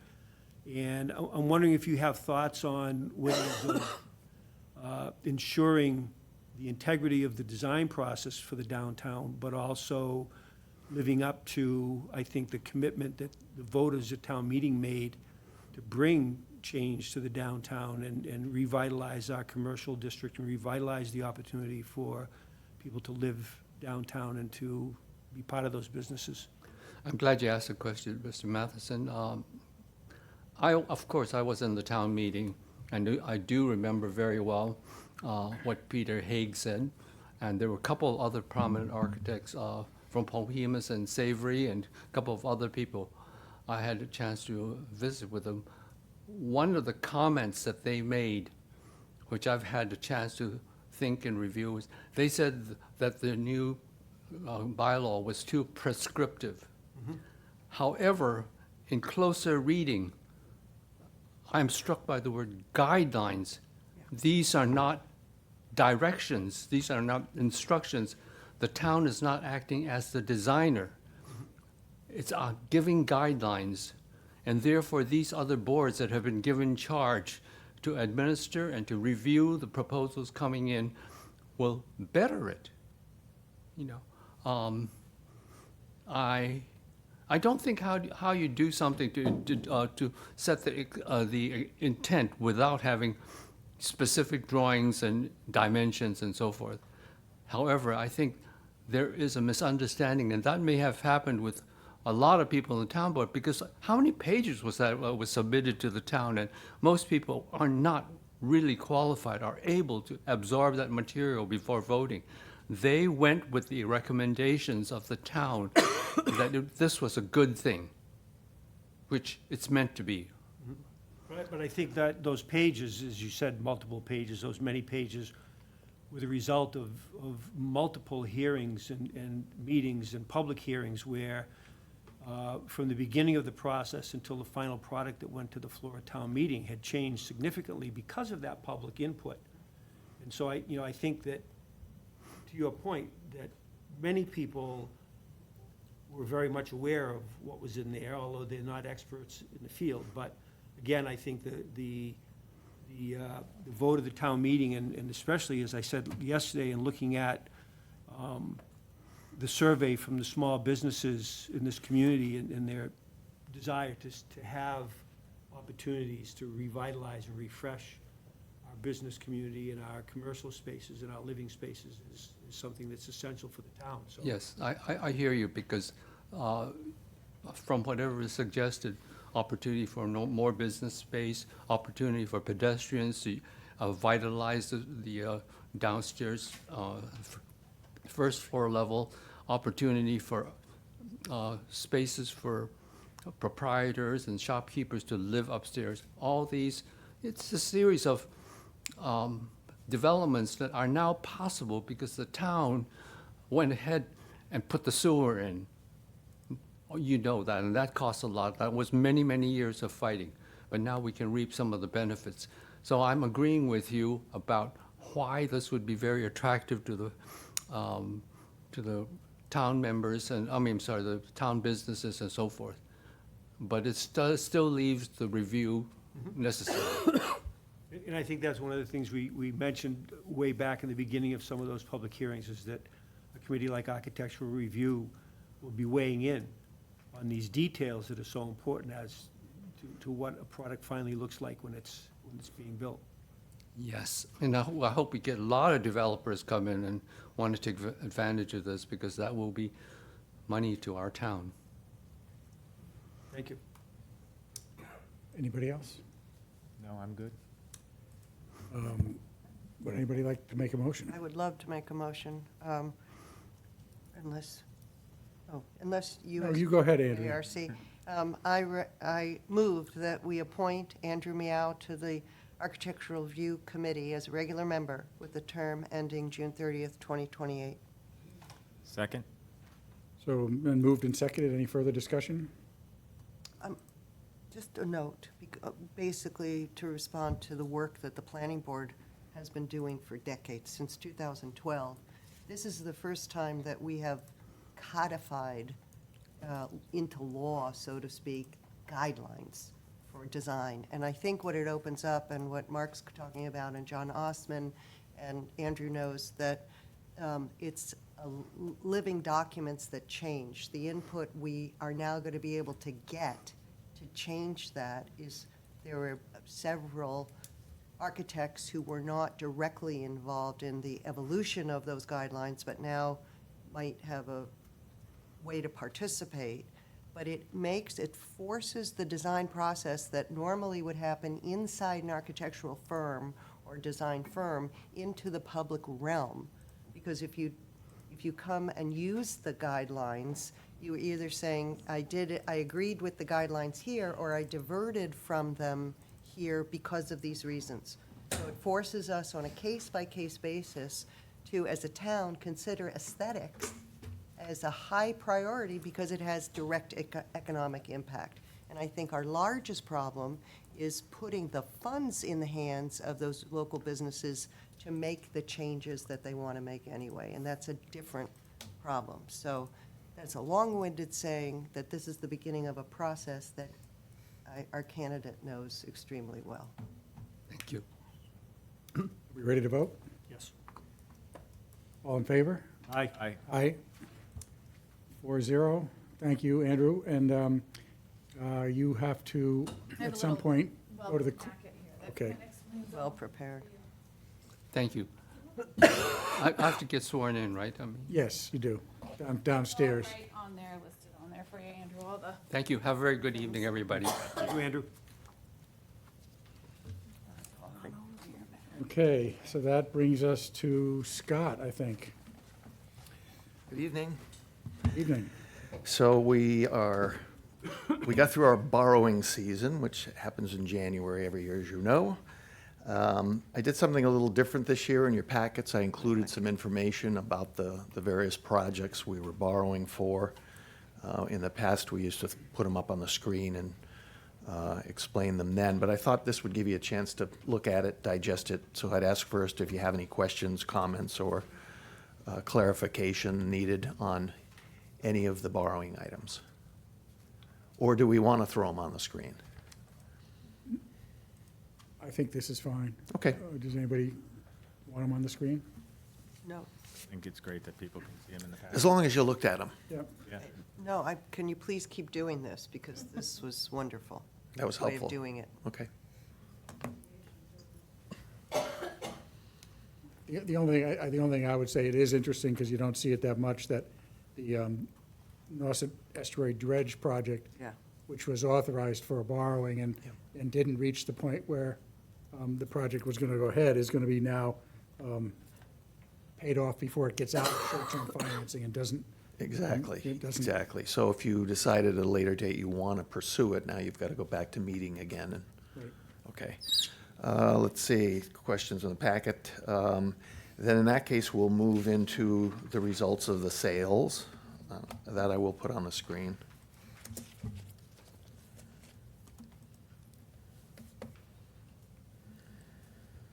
And I'm wondering if you have thoughts on ways of ensuring the integrity of the design process for the downtown, but also living up to, I think, the commitment that the voters at town meeting made to bring change to the downtown and revitalize our commercial district and revitalize the opportunity for people to live downtown and to be part of those businesses. I'm glad you asked the question, Mr. Matheson. Of course, I was in the town meeting, and I do remember very well what Peter Haig said, and there were a couple of other prominent architects from Polhemus and Savory and a couple of other people. I had a chance to visit with them. One of the comments that they made, which I've had a chance to think and review, is they said that the new bylaw was too prescriptive. However, in closer reading, I'm struck by the word guidelines. These are not directions. These are not instructions. The town is not acting as the designer. It's giving guidelines. And therefore, these other boards that have been given charge to administer and to review the proposals coming in will better it. I don't think how you do something to set the intent without having specific drawings and dimensions and so forth. However, I think there is a misunderstanding, and that may have happened with a lot of people in the town board, because how many pages was that was submitted to the town? And most people are not really qualified, are able to absorb that material before voting. They went with the recommendations of the town that this was a good thing, which it's meant to be. Right, but I think that those pages, as you said, multiple pages, those many pages, were the result of multiple hearings and meetings and public hearings where, from the beginning of the process until the final product that went to the floor of town meeting, had changed significantly because of that public input. And so I think that, to your point, that many people were very much aware of what was in there, although they're not experts in the field. But again, I think the vote of the town meeting, and especially, as I said yesterday, in looking at the survey from the small businesses in this community and their desire to have opportunities to revitalize and refresh our business community and our commercial spaces and our living spaces is something that's essential for the town, so. Yes, I hear you, because from whatever is suggested, opportunity for more business space, opportunity for pedestrians to vitalize the downstairs first floor level, opportunity for spaces for proprietors and shopkeepers to live upstairs. All these, it's a series of developments that are now possible because the town went ahead and put the sewer in. You know that, and that costs a lot. That was many, many years of fighting, but now we can reap some of the benefits. So I'm agreeing with you about why this would be very attractive to the town members and, the town businesses and so forth. But it still leaves the review necessary. And I think that's one of the things we mentioned way back in the beginning of some of those public hearings, is that a committee like Architectural Review will be weighing in on these details that are so important as to what a product finally looks like when it's being built. Yes, and I hope we get a lot of developers come in and want to take advantage of this, because that will be money to our town. Thank you. Anybody else? No, I'm good. Would anybody like to make a motion? I would love to make a motion, unless you. No, as you go ahead, Andrea. ARC. I moved that we appoint Andrew Meow to the Architectural Review Committee as a regular member with the term ending June 30th, 2028. Second? So, been moved and seconded. Any further discussion? Just a note, basically to respond to the work that the planning board has been doing for decades, since 2012. This is the first time that we have codified into law, so to speak, guidelines for design. And I think what it opens up, and what Mark's talking about, and John Ostman and Andrew knows, that it's living documents that change. The input we are now going to be able to get to change that is, there were several architects who were not directly involved in the evolution of those guidelines, but now might have a way to participate. But it forces the design process that normally would happen inside an architectural firm or design firm into the public realm. Because if you come and use the guidelines, you're either saying, I agreed with the guidelines here, or I diverted from them here because of these reasons. So it forces us on a case-by-case basis to, as a town, consider aesthetics as a high priority because it has direct economic impact. And I think our largest problem is putting the funds in the hands of those local businesses to make the changes that they want to make anyway, and that's a different problem. So that's a long-winded saying that this is the beginning of a process that our candidate knows extremely well. Thank you. We ready to vote? Yes. All in favor? Aye. Aye. Aye. 4-0. Thank you, Andrew. And you have to, I have at a some little point, go to the, packet here that okay. kind of explains Well prepared. Thank you. I have to get sworn in, right? I mean, Yes, you do. Downstairs. all right on there, listed on there for you, Andrew, all the. thank you. Have a very good evening, everybody. Thank you, Andrew. Okay, so that brings us to Scott, I think. Good evening. Evening. So we got through our borrowing season, which happens in January every year, as you know. I did something a little different this year. In your packets, I included some information about the various projects we were borrowing for. In the past, we used to put them up on the screen and explain them then, but I thought this would give you a chance to look at it, digest it. So I'd ask first if you have any questions, comments, or clarification needed on any of the borrowing items. Or do we want to throw them on the screen? I think this is fine. Okay. Does anybody want them on the screen? No, I think it's great that people can see them in the past. As long as you looked at them. Yep. Yeah. no, can you please keep doing this, because this was wonderful. That was Way helpful. of doing it. Okay. The only thing I would say, it is interesting, because you don't see it that much, that the Nauset Estuary Dredge project, Yeah. which was authorized for a borrowing and didn't reach the point where the project was going to go ahead, is going to be now paid off before it gets out of short-term financing and doesn't. Exactly, It doesn't- exactly. So if you decided at a later date you want to pursue it, now you've got to go back to meeting again. And Right. okay. Let's see, questions in the packet. Then in that case, we'll move into the results of the sales. That I will put on the screen.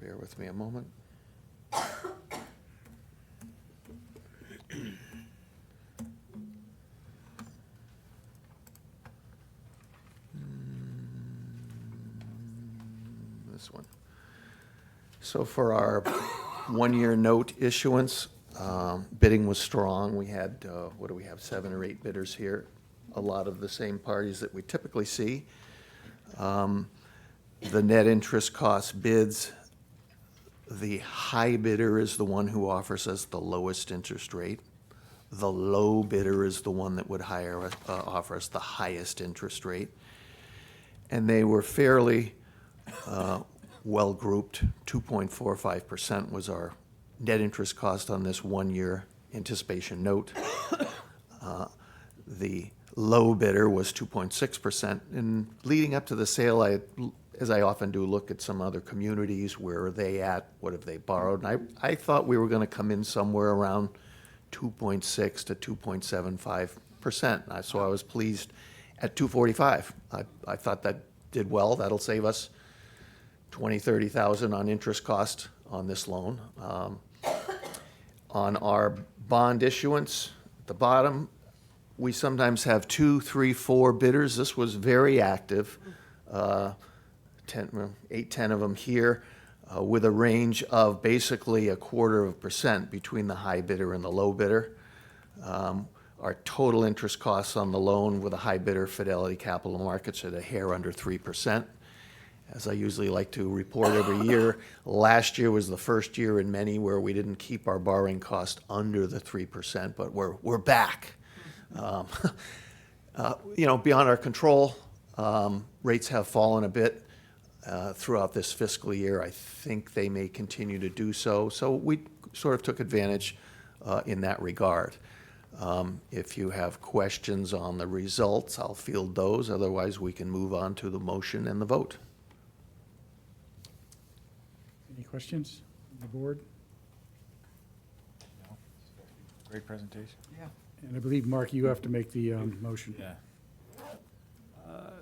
Bear with me a moment. This one. So for our one-year note issuance, bidding was strong. We had, what do we have, 7 or 8 bidders here? A lot of the same parties that we typically see. The net interest cost bids, the high bidder is the one who offers us the lowest interest rate. The low bidder is the one that would offer us the highest interest rate. And they were fairly well-grouped. 2.45% was our net interest cost on this one-year anticipation note. The low bidder was 2.6%. And leading up to the sale, as I often do, look at some other communities. Where are they at? What have they borrowed? And I thought we were going to come in somewhere around 2.6 to 2.75%. So I was pleased at 245. I thought that did well. That'll save us 20, 30,000 on interest cost on this loan. On our bond issuance, at the bottom, we sometimes have 2, 3, 4 bidders. This was very active, 8, 10 of them here, with a range of basically 0.25% between the high bidder and the low bidder. Our total interest costs on the loan with a high bidder, Fidelity Capital Markets, at a hair under 3%. As I usually like to report every year, last year was the first year in many where we didn't keep our borrowing cost under the 3%, but we're back. Beyond our control, rates have fallen a bit throughout this fiscal year. I think they may continue to do so. So we sort of took advantage in that regard. If you have questions on the results, I'll field those. Otherwise, we can move on to the motion and the vote. Any questions on the board? Great presentation. And I believe, Mark, you have to make the motion. Yeah.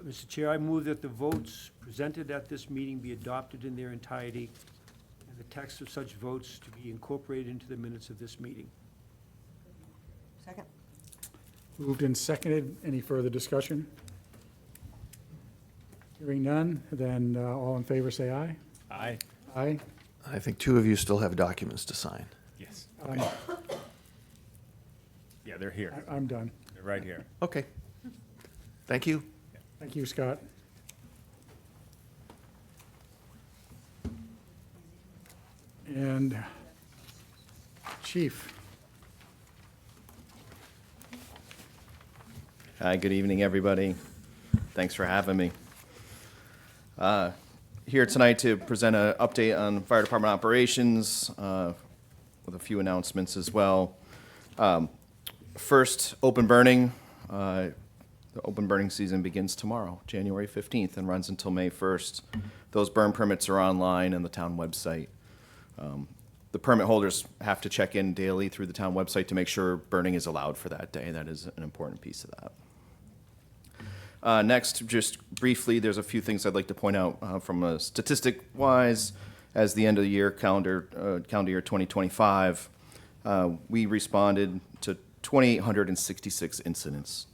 Mr. Chair, I move that the votes presented at this meeting be adopted in their entirety, and the text of such votes to be incorporated into the minutes of this meeting. Second? Moved and seconded. Any further discussion? Hearing none, then all in favor say aye. Aye. Aye. I think 2 of you still have documents to sign. Yes. I'm- Yeah, they're here. I'm done. They're right here. Okay. Thank you. Thank you, Scott. And Chief, Hi, good evening, everybody. Thanks for having me. Here tonight to present an update on fire department operations with a few announcements as well. First, open burning. The open burning season begins tomorrow, January 15th, and runs until May 1st. Those burn permits are online on the town website. The permit holders have to check in daily through the town website to make sure burning is allowed for that day. That is an important piece of that. Next, just briefly, there's a few things I'd like to point out from a statistic-wise. As the end of the year, calendar year 2025, we responded to 2,866 incidents.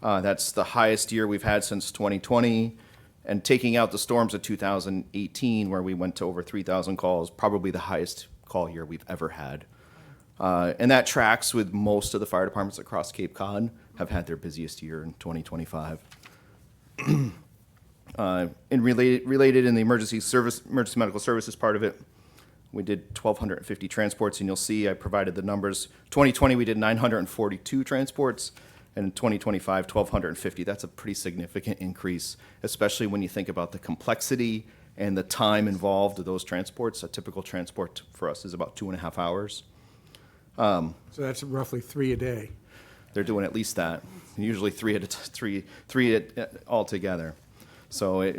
That's the highest year we've had since 2020, and taking out the storms of 2018, where we went to over 3,000 calls, probably the highest call year we've ever had. And that tracks with most of the fire departments across Cape Cod have had their busiest year in 2025. And related in the emergency medical services part of it, we did 1,250 transports, and you'll see I provided the numbers. 2020, we did 942 transports, and in 2025, 1,250. That's a pretty significant increase, especially when you think about the complexity and the time involved of those transports. A typical transport for us is about 2.5 hours. so that's roughly 3 a day. They're doing at least that, usually three altogether. So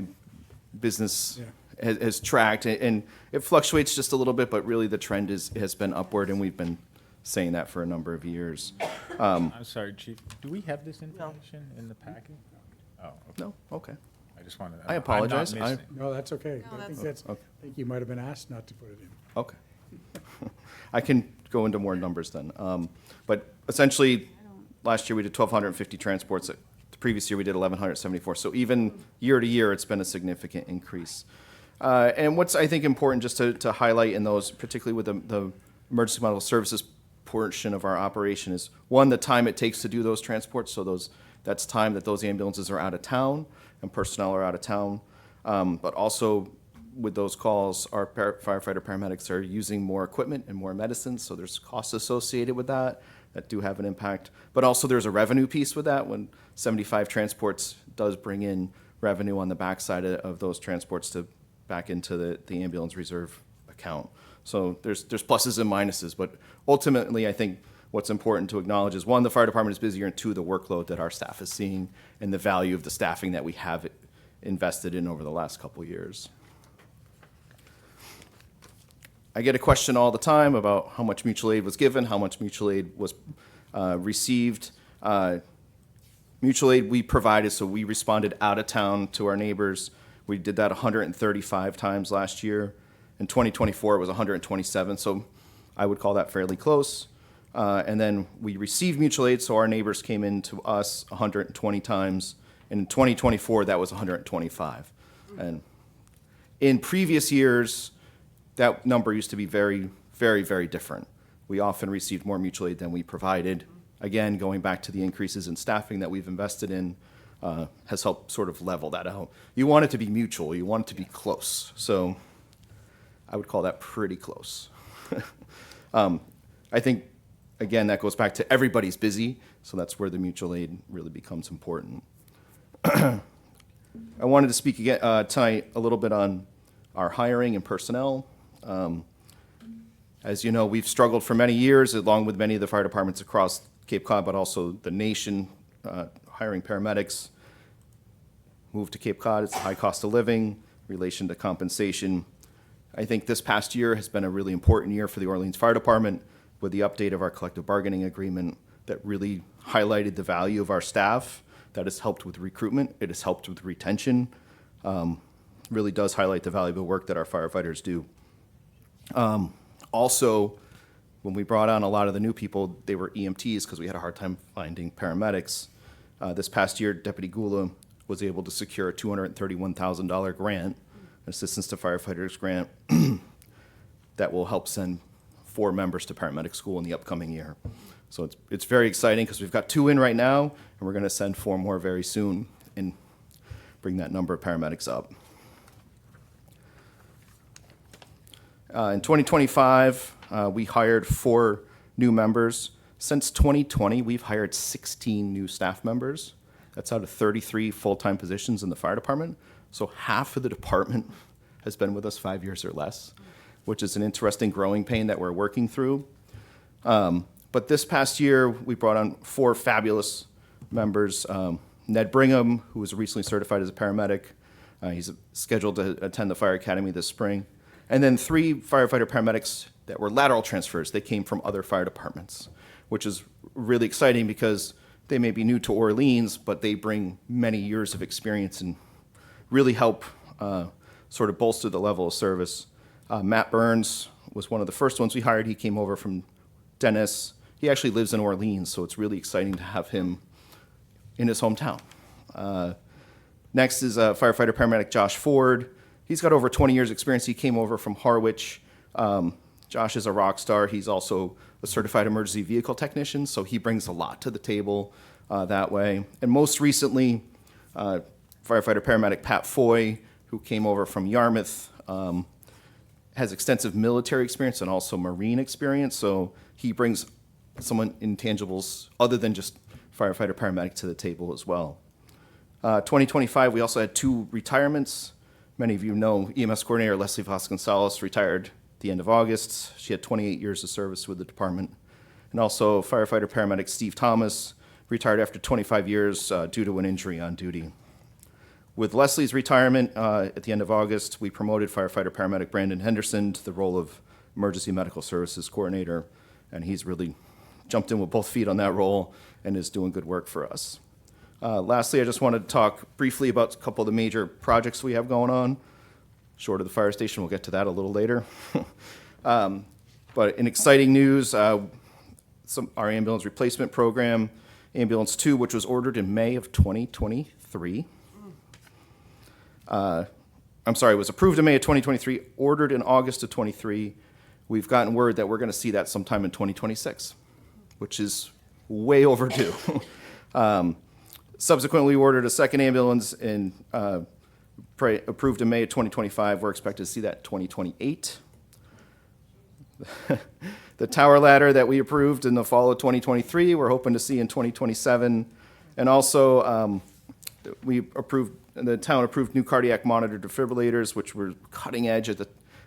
business has tracked, and it fluctuates just a little bit, but really the trend has been upward, and we've been saying that for a number of years. I'm sorry, Chief. Do we have this information in the packet? Oh, okay. No? Okay. I just wanted. I apologize. I'm not missing. No, that's okay. No, I think that's- I think you might have been asked not to put it in. Okay. I can go into more numbers then. But essentially, last year we did 1,250 transports. The previous year we did 1,174. So even year to year, it's been a significant increase. And what's, I think, important just to highlight in those, particularly with the emergency medical services portion of our operation, is one, the time it takes to do those transports. So that's time that those ambulances are out of town and personnel are out of town. But also with those calls, our firefighter paramedics are using more equipment and more medicines. So there's costs associated with that do have an impact. But also there's a revenue piece with that. When 75 transports does bring in revenue on the backside of those transports back into the ambulance reserve account. So there's pluses and minuses, but ultimately I think what's important to acknowledge is, one, the fire department is busier, and two, the workload that our staff is seeing and the value of the staffing that we have invested in over the last couple of years. I get a question all the time about how much mutual aid was given, how much mutual aid was received. Mutual aid we provided, so we responded out of town to our neighbors. We did that 135 times last year. In 2024, it was 127, so I would call that fairly close. And then we received mutual aid, so our neighbors came in to us 120 times. And in 2024, that was 125. And in previous years, that number used to be very, very, very different. We often received more mutual aid than we provided. Again, going back to the increases in staffing that we've invested in has helped sort of level that out. You want it to be mutual. You want it to be close. So I would call that pretty close. I think, again, that goes back to everybody's busy, so that's where the mutual aid really becomes important. I wanted to speak again tonight a little bit on our hiring and personnel. As you know, we've struggled for many years, along with many of the fire departments across Cape Cod, but also the nation, hiring paramedics. Move to Cape Cod, it's a high cost of living, relation to compensation. I think this past year has been a really important year for the Orleans Fire Department with the update of our collective bargaining agreement that really highlighted the value of our staff. That has helped with recruitment. It has helped with retention. Really does highlight the valuable work that our firefighters do. Also, when we brought on a lot of the new people, they were EMTs because we had a hard time finding paramedics. This past year, Deputy Gula was able to secure a $231,000 grant, an Assistance to Firefighters grant, that will help send 4 members to paramedic school in the upcoming year. So it's very exciting because we've got 2 in right now, and we're going to send 4 more very soon and bring that number of paramedics up. In 2025, we hired 4 new members. Since 2020, we've hired 16 new staff members. That's out of 33 full-time positions in the fire department. So half of the department has been with us 5 years or less, which is an interesting growing pain that we're working through. But this past year, we brought on 4 fabulous members. Ned Brigham, who was recently certified as a paramedic. He's scheduled to attend the Fire Academy this spring. And then 3 firefighter paramedics that were lateral transfers. They came from other fire departments, which is really exciting because they may be new to Orleans, but they bring many years of experience and really help sort of bolster the level of service. Matt Burns was one of the first ones we hired. He came over from Dennis. He actually lives in Orleans, so it's really exciting to have him in his hometown. Next is firefighter paramedic Josh Ford. He's got over 20 years experience. He came over from Harwich. Josh is a rock star. He's also a certified emergency vehicle technician, so he brings a lot to the table that way. And most recently, firefighter paramedic Pat Foy, who came over from Yarmouth, has extensive military experience and also Marine experience, so he brings some intangibles other than just firefighter paramedic to the table as well. 2025, we also had 2 retirements. Many of you know EMS coordinator Leslie Vasconcelos retired at the end of August. She had 28 years of service with the department. And also firefighter paramedic Steve Thomas retired after 25 years due to an injury on duty. With Leslie's retirement at the end of August, we promoted firefighter paramedic Brandon Henderson to the role of emergency medical services coordinator, and he's really jumped in with both feet on that role and is doing good work for us. Lastly, I just wanted to talk briefly about a couple of the major projects we have going on. Short of the fire station, we'll get to that a little later. But in exciting news, our ambulance replacement program, Ambulance 2, which was ordered in May of 2023. It was approved in May of 2023, ordered in August of 23. We've gotten word that we're going to see that sometime in 2026, which is way overdue. Subsequently, we ordered a second ambulance and approved in May of 2025. We're expected to see that in 2028. The tower ladder that we approved in the fall of 2023, we're hoping to see in 2027. And also, the town approved new cardiac monitor defibrillators, which were cutting edge.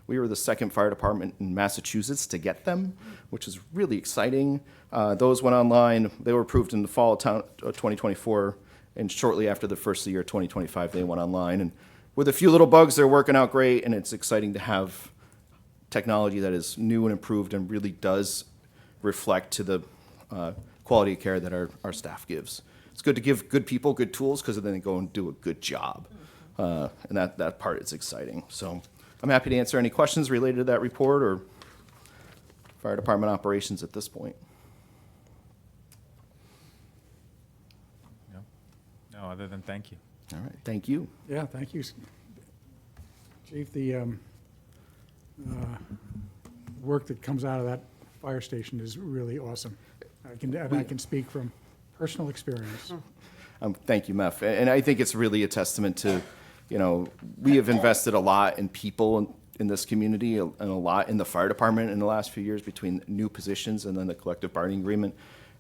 We were the second fire department in Massachusetts to get them, which is really exciting. Those went online. They were approved in the fall of 2024, and shortly after the first of the year, 2025, they went online. And with a few little bugs, they're working out great, and it's exciting to have technology that is new and improved and really does reflect to the quality of care that our staff gives. It's good to give good people good tools because then they go and do a good job. And that part is exciting. So I'm happy to answer any questions related to that report or fire department operations at this point. No, other than thank you. All right, thank you. Yeah, thank you, Chief. The work that comes out of that fire station is really awesome. I can speak from personal experience. Thank you, Meph. And I think it's really a testament to, we have invested a lot in people in this community and a lot in the fire department in the last few years between new positions and then the collective bargaining agreement.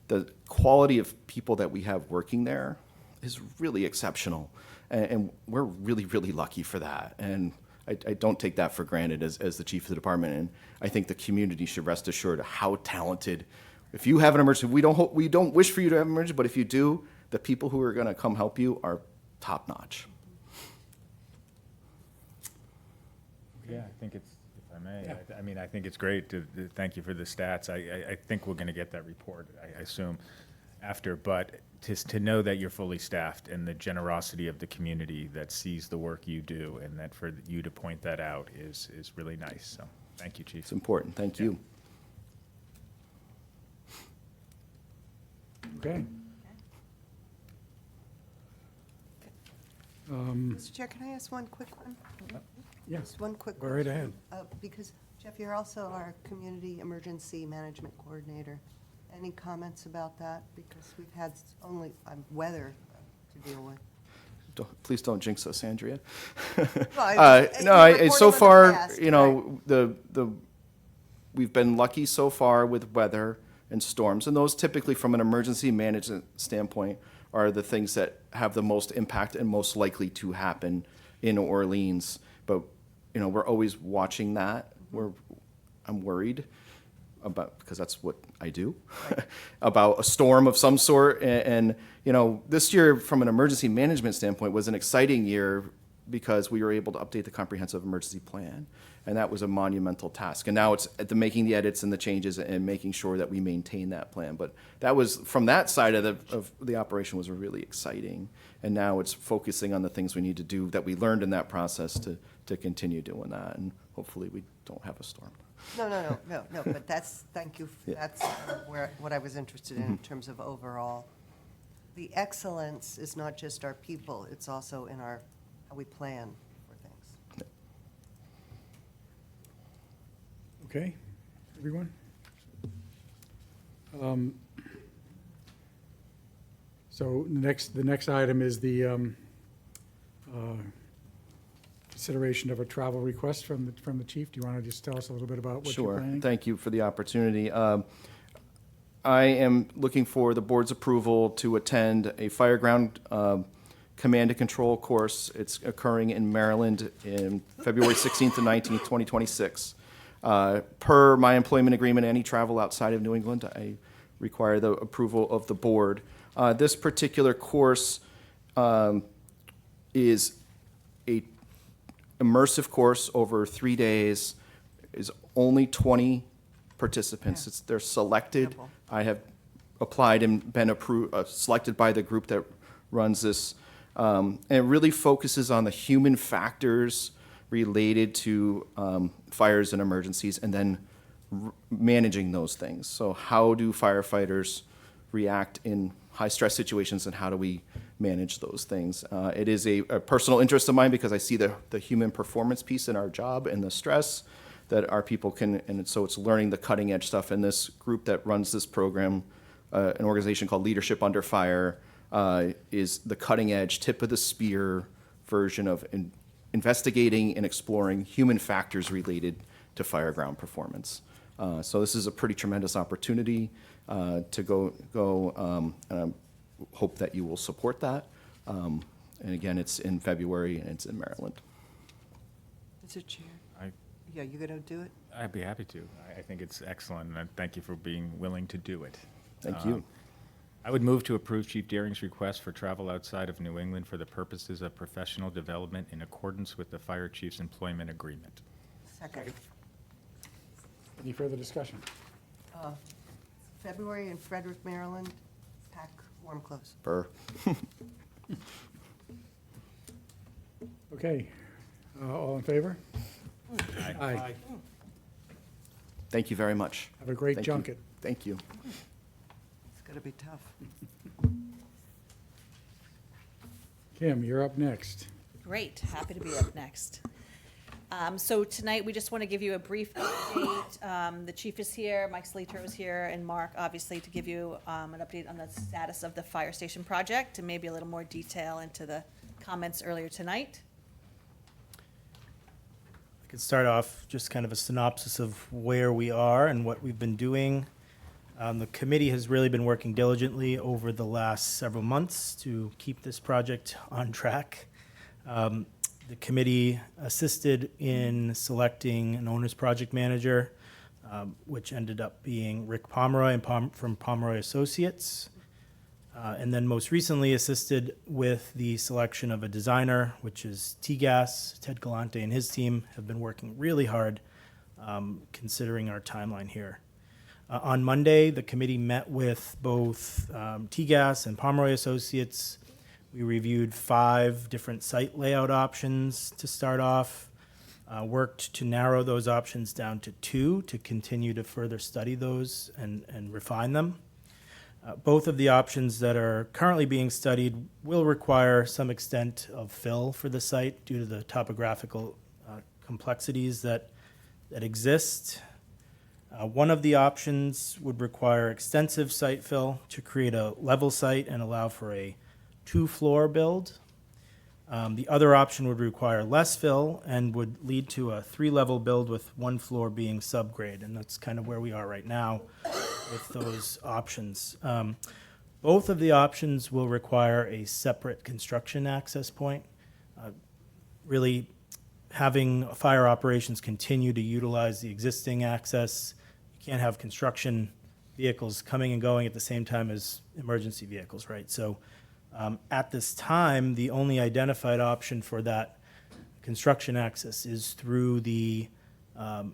The quality of people that we have working there is really exceptional. And we're really, really lucky for that. And I don't take that for granted as the chief of the department. And I think the community should rest assured of how talented. If you have an emergency, we don't wish for you to have an emergency, but if you do, the people who are going to come help you are top notch. Yeah, I think it's, if I may, I mean, I think it's great to thank you for the stats. I think we're going to get that report, I assume, after, but to know that you're fully staffed and the generosity of the community that sees the work you do and that for you to point that out is really nice. So thank you, Chief. It's important. Thank you. Okay. Mr. Chair, can I ask one quick one? Yes, Just one quick go right question. ahead. Because, Jeff, you're also our Community Emergency Management Coordinator. Any comments about that? Because we've had only weather to deal with. Please don't jinx us, Andrea. Well, so reporting far, on the past, we've been lucky so far with weather and storms, and those typically, from an emergency management standpoint, are the things that have the most impact and most likely to happen in Orleans. But we're always watching that. I'm worried about, because that's what I do, about a storm of some sort. And this year, from an emergency management standpoint, was an exciting year because we were able to update the comprehensive emergency plan. And that was a monumental task. And now it's making the edits and the changes and making sure that we maintain that plan. But that was, from that side of the operation, was really exciting. And now it's focusing on the things we need to do that we learned in that process to continue doing that. And hopefully we don't have a storm. No, but thank you. Yeah. That's what I was interested in terms of overall. The excellence is not just our people, it's also in how we plan for things. Okay, everyone? So the next item is the consideration of a travel request from the chief. Do you want to just tell us a little bit about what you're planning? Sure. Thank you for the opportunity. I am looking for the board's approval to attend a Fireground Command and Control course. It's occurring in Maryland in February 16th and 19th, 2026. Per my employment agreement, any travel outside of New England, I require the approval of the board. This particular course is a immersive course over 3 days, is only 20 participants. They're selected. Wonderful. I have applied and been selected by the group that runs this. And it really focuses on the human factors related to fires and emergencies, and then managing those things. So how do firefighters react in high-stress situations, and how do we manage those things? It is a personal interest of mine because I see the human performance piece in our job and the stress that our people can, and so it's learning the cutting-edge stuff. And this group that runs this program, an organization called Leadership Under Fire, is the cutting-edge, tip-of-the-spear version of investigating and exploring human factors related to fireground performance. So this is a pretty tremendous opportunity to go and I hope that you will support that. And again, it's in February and it's in Maryland. Mr. Chair? Yeah, you going to do it? I'd be happy to. I think it's excellent, and I thank you for being willing to do it. Thank you. I would move to approve Chief Deering's request for travel outside of New England for the purposes of professional development in accordance with the fire chief's employment agreement. Second. Any further discussion? February in Frederick, Maryland, pack warm clothes. Burr. Okay, all in favor? Aye. Thank you very much. Have a great Thank you. junket. Thank you. It's going to be tough. Kim, you're up next. Great, happy to be up next. So tonight, we just want to give you a brief update. The chief is here, Mike Slater is here, and Mark, obviously, to give you an update on the status of the fire station project, and maybe a little more detail into the comments earlier tonight. I could start off just kind of a synopsis of where we are and what we've been doing. The committee has really been working diligently over the last several months to keep this project on track. The committee assisted in selecting an owner's project manager, which ended up being Rick Pomeroy from Pomeroy Associates. And then most recently assisted with the selection of a designer, which is T-Gas. Ted Galante and his team have been working really hard, considering our timeline here. On Monday, the committee met with both T-Gas and Pomeroy Associates. We reviewed 5 different site layout options to start off, worked to narrow those options down to 2 to continue to further study those and refine them. Both of the options that are currently being studied will require some extent of fill for the site due to the topographical complexities that exist. One of the options would require extensive site fill to create a level site and allow for a 2-floor build. The other option would require less fill and would lead to a 3-level build with 1 floor being subgrade, and that's kind of where we are right now with those options. Both of the options will require a separate construction access point. Really having fire operations continue to utilize the existing access. You can't have construction vehicles coming and going at the same time as emergency vehicles, right? So at this time, the only identified option for that construction access is through the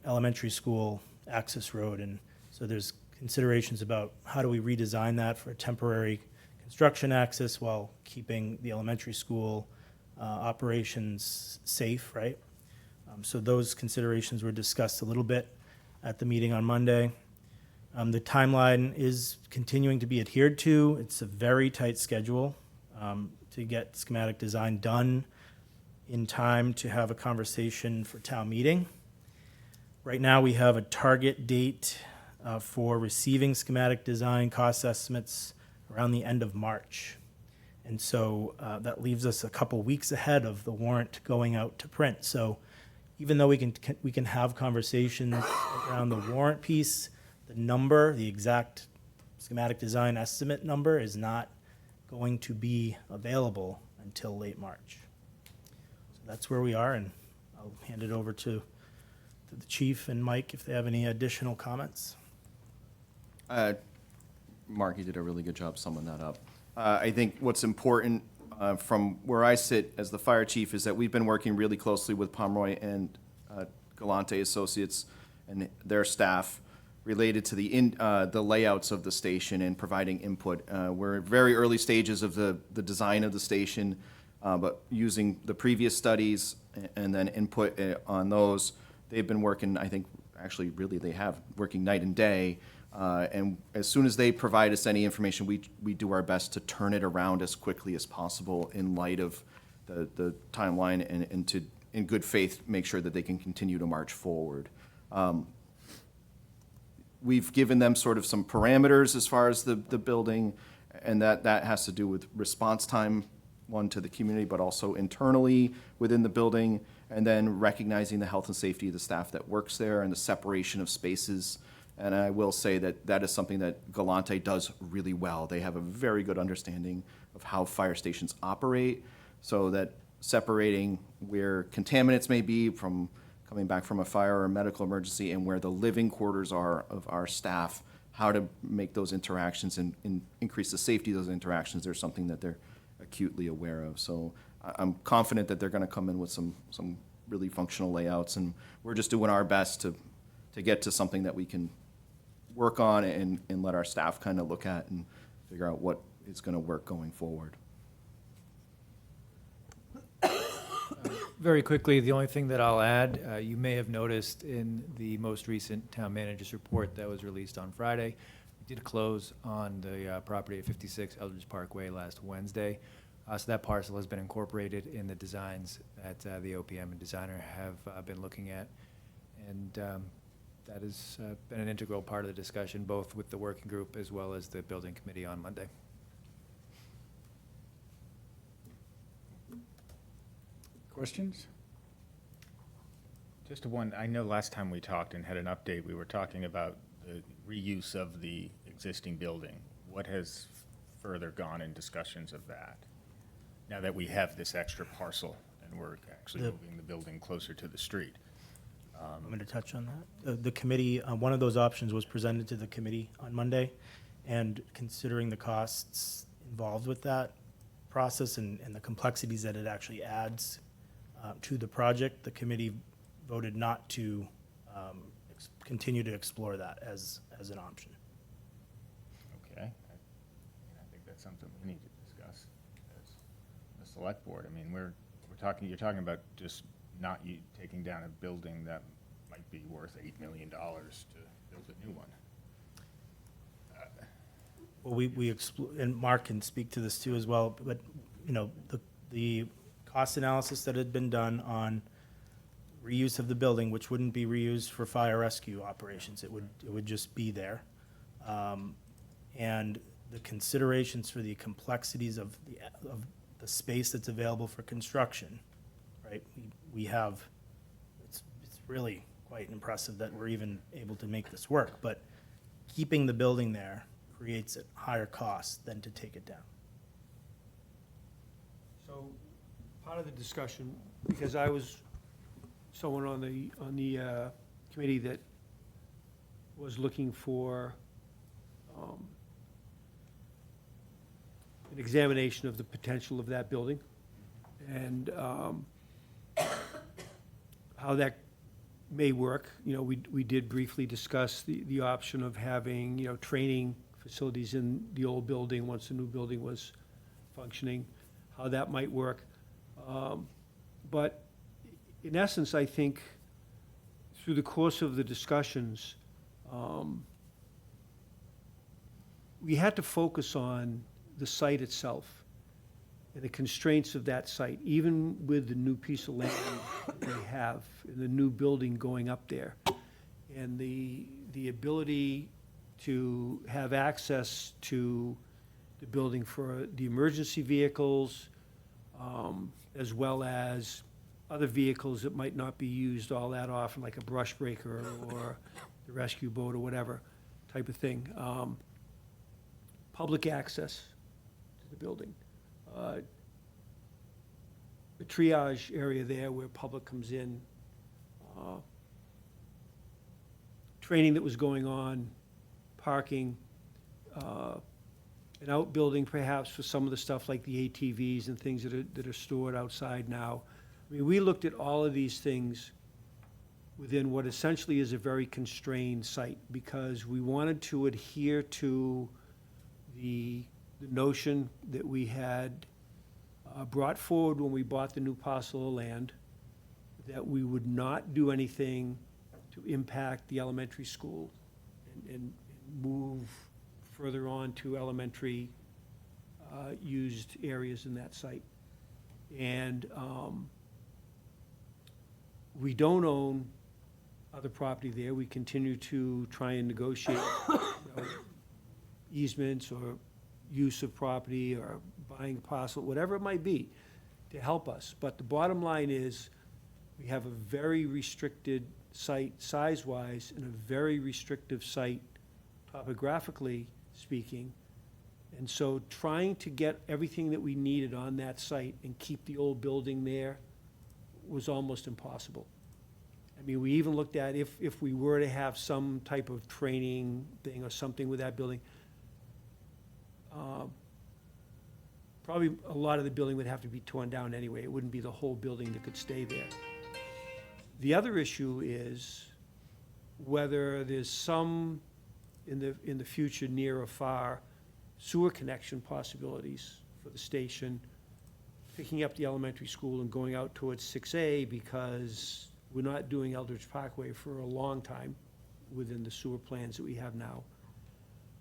elementary school access road. And so there's considerations about how do we redesign that for temporary construction access while keeping the elementary school operations safe, right? So those considerations were discussed a little bit at the meeting on Monday. The timeline is continuing to be adhered to. It's a very tight schedule to get schematic design done in time to have a conversation for town meeting. Right now, we have a target date for receiving schematic design cost estimates around the end of March. And so that leaves us a couple weeks ahead of the warrant going out to print. So even though we can have conversations around the warrant piece, the exact schematic design estimate number is not going to be available until late March. So that's where we are, and I'll hand it over to the chief and Mike if they have any additional comments. Mark, you did a really good job summing that up. I think what's important from where I sit as the fire chief is that we've been working really closely with Pomeroy and Galante Associates and their staff related to the layouts of the station and providing input. We're in very early stages of the design of the station, but using the previous studies and then input on those, they've been working, I think, actually, really, they have, working night and day. And as soon as they provide us any information, we do our best to turn it around as quickly as possible in light of the timeline and to, in good faith, make sure that they can continue to march forward. We've given them sort of some parameters as far as the building, and that has to do with response time, one, to the community, but also internally within the building, and then recognizing the health and safety of the staff that works there and the separation of spaces. And I will say that that is something that Galante does really well. They have a very good understanding of how fire stations operate, so that separating where contaminants may be from coming back from a fire or a medical emergency and where the living quarters are of our staff, how to make those interactions and increase the safety of those interactions, there's something that they're acutely aware of. So I'm confident that they're going to come in with some really functional layouts, and we're just doing our best to to get to something that we can work on and let our staff kind of look at and figure out what is going to work going forward. Very quickly, the only thing that I'll add, you may have noticed in the most recent town manager's report that was released on Friday, we did close on the property at 56 Eldridge Parkway last Wednesday. So that parcel has been incorporated in the designs that the OPM and designer have been looking at. And that has been an integral part of the discussion, both with the working group as well as the building committee on Monday. Questions? Just one, I know last time we talked and had an update, we were talking about the reuse of the existing building. What has further gone in discussions of that? Now that we have this extra parcel and we're actually moving the building closer to the street. I'm going to touch on that. The committee, one of those options was presented to the committee on Monday, and considering the costs involved with that process and the complexities that it actually adds to the project, the committee voted not to continue to explore that as an option. Okay. I think that's something we need to discuss as the select board. I mean, you're talking about just not taking down a building that might be worth $8 million to build a new one. Well, and Mark can speak to this too as well, but, you know, the cost analysis that had been done on reuse of the building, which wouldn't be reused for fire rescue operations, it would just be there. And the considerations for the complexities of the space that's available for construction, right? We have, it's really quite impressive that we're even able to make this work, but keeping the building there creates a higher cost than to take it down. So, part of the discussion, because I was someone on the committee that was looking for an examination of the potential of that building and how that may work. You know, we did briefly discuss the option of having, you know, training facilities in the old building once the new building was functioning, how that might work. But in essence, I think through the course of the discussions, we had to focus on the site itself and the constraints of that site, even with the new piece of land that they have, and the new building going up there. And the ability to have access to the building for the emergency vehicles, as well as other vehicles that might not be used all that often, like a brush breaker or the rescue boat or whatever type of thing. Public access to the building. The triage area there where public comes in. Training that was going on, parking, an outbuilding perhaps for some of the stuff like the ATVs and things that are stored outside now. I mean, we looked at all of these things within what essentially is a very constrained site, because we wanted to adhere to the notion that we had brought forward when we bought the new parcel of land, that we would not do anything to impact the elementary school and move further on to elementary used areas in that site. And we don't own other property there. We continue to try and negotiate easements or use of property or buying a parcel, whatever it might be, to help us. But the bottom line is, we have a very restricted site size-wise and a very restrictive site topographically speaking. And so trying to get everything that we needed on that site and keep the old building there was almost impossible. I mean, we even looked at if we were to have some type of training thing or something with that building, probably a lot of the building would have to be torn down anyway. It wouldn't be the whole building that could stay there. The other issue is whether there's some in the future, near or far, sewer connection possibilities for the station, picking up the elementary school and going out towards 6A, because we're not doing Eldridge Parkway for a long time within the sewer plans that we have now.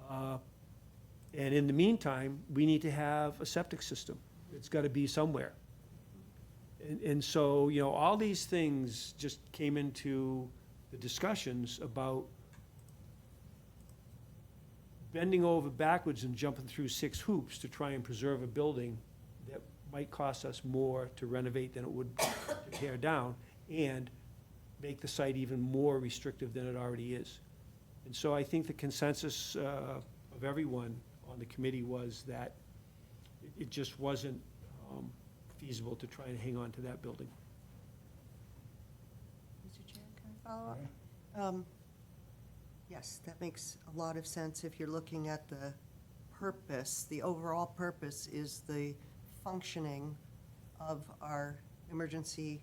And in the meantime, we need to have a septic system. It's got to be somewhere. And so, you know, all these things just came into the discussions about bending over backwards and jumping through 6 hoops to try and preserve a building that might cost us more to renovate than it would to tear down, and make the site even more restrictive than it already is. And so I think the consensus of everyone on the committee was that it just wasn't feasible to try and hang on to that building. Mr. Chair, can I follow up? Yes, that makes a lot of sense if you're looking at the purpose. The overall purpose is the functioning of our emergency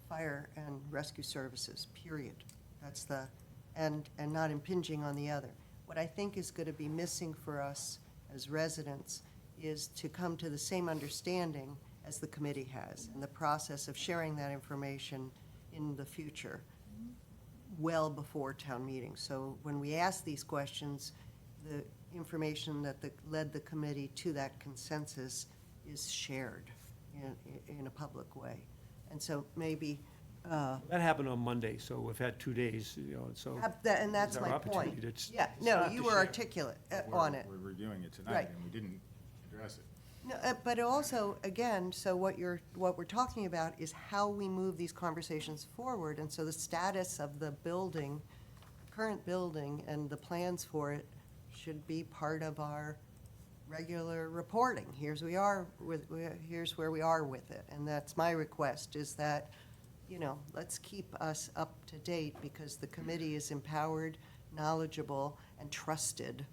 fire and rescue services, period. That's the, and not impinging on the other. What I think is going to be missing for us as residents is to come to the same understanding as the committee has, and the process of sharing that information in the future, well before town meeting. So when we ask these questions, the information that led the committee to that consensus is shared in a public way. And so maybe. That happened on Monday, so we've had 2 days, you know, and so. And that's it's our my opportunity point. to Yeah, no, start to you were share. articulate on it. We're reviewing it tonight, Right. and we didn't address it. No, but also, again, so what we're talking about is how we move these conversations forward, and so the status of the building, current building, and the plans for it should be part of our regular reporting. Here's where we are with it, and that's my request, is that, you know, let's keep us up to date, because the committee is empowered, knowledgeable, and trusted.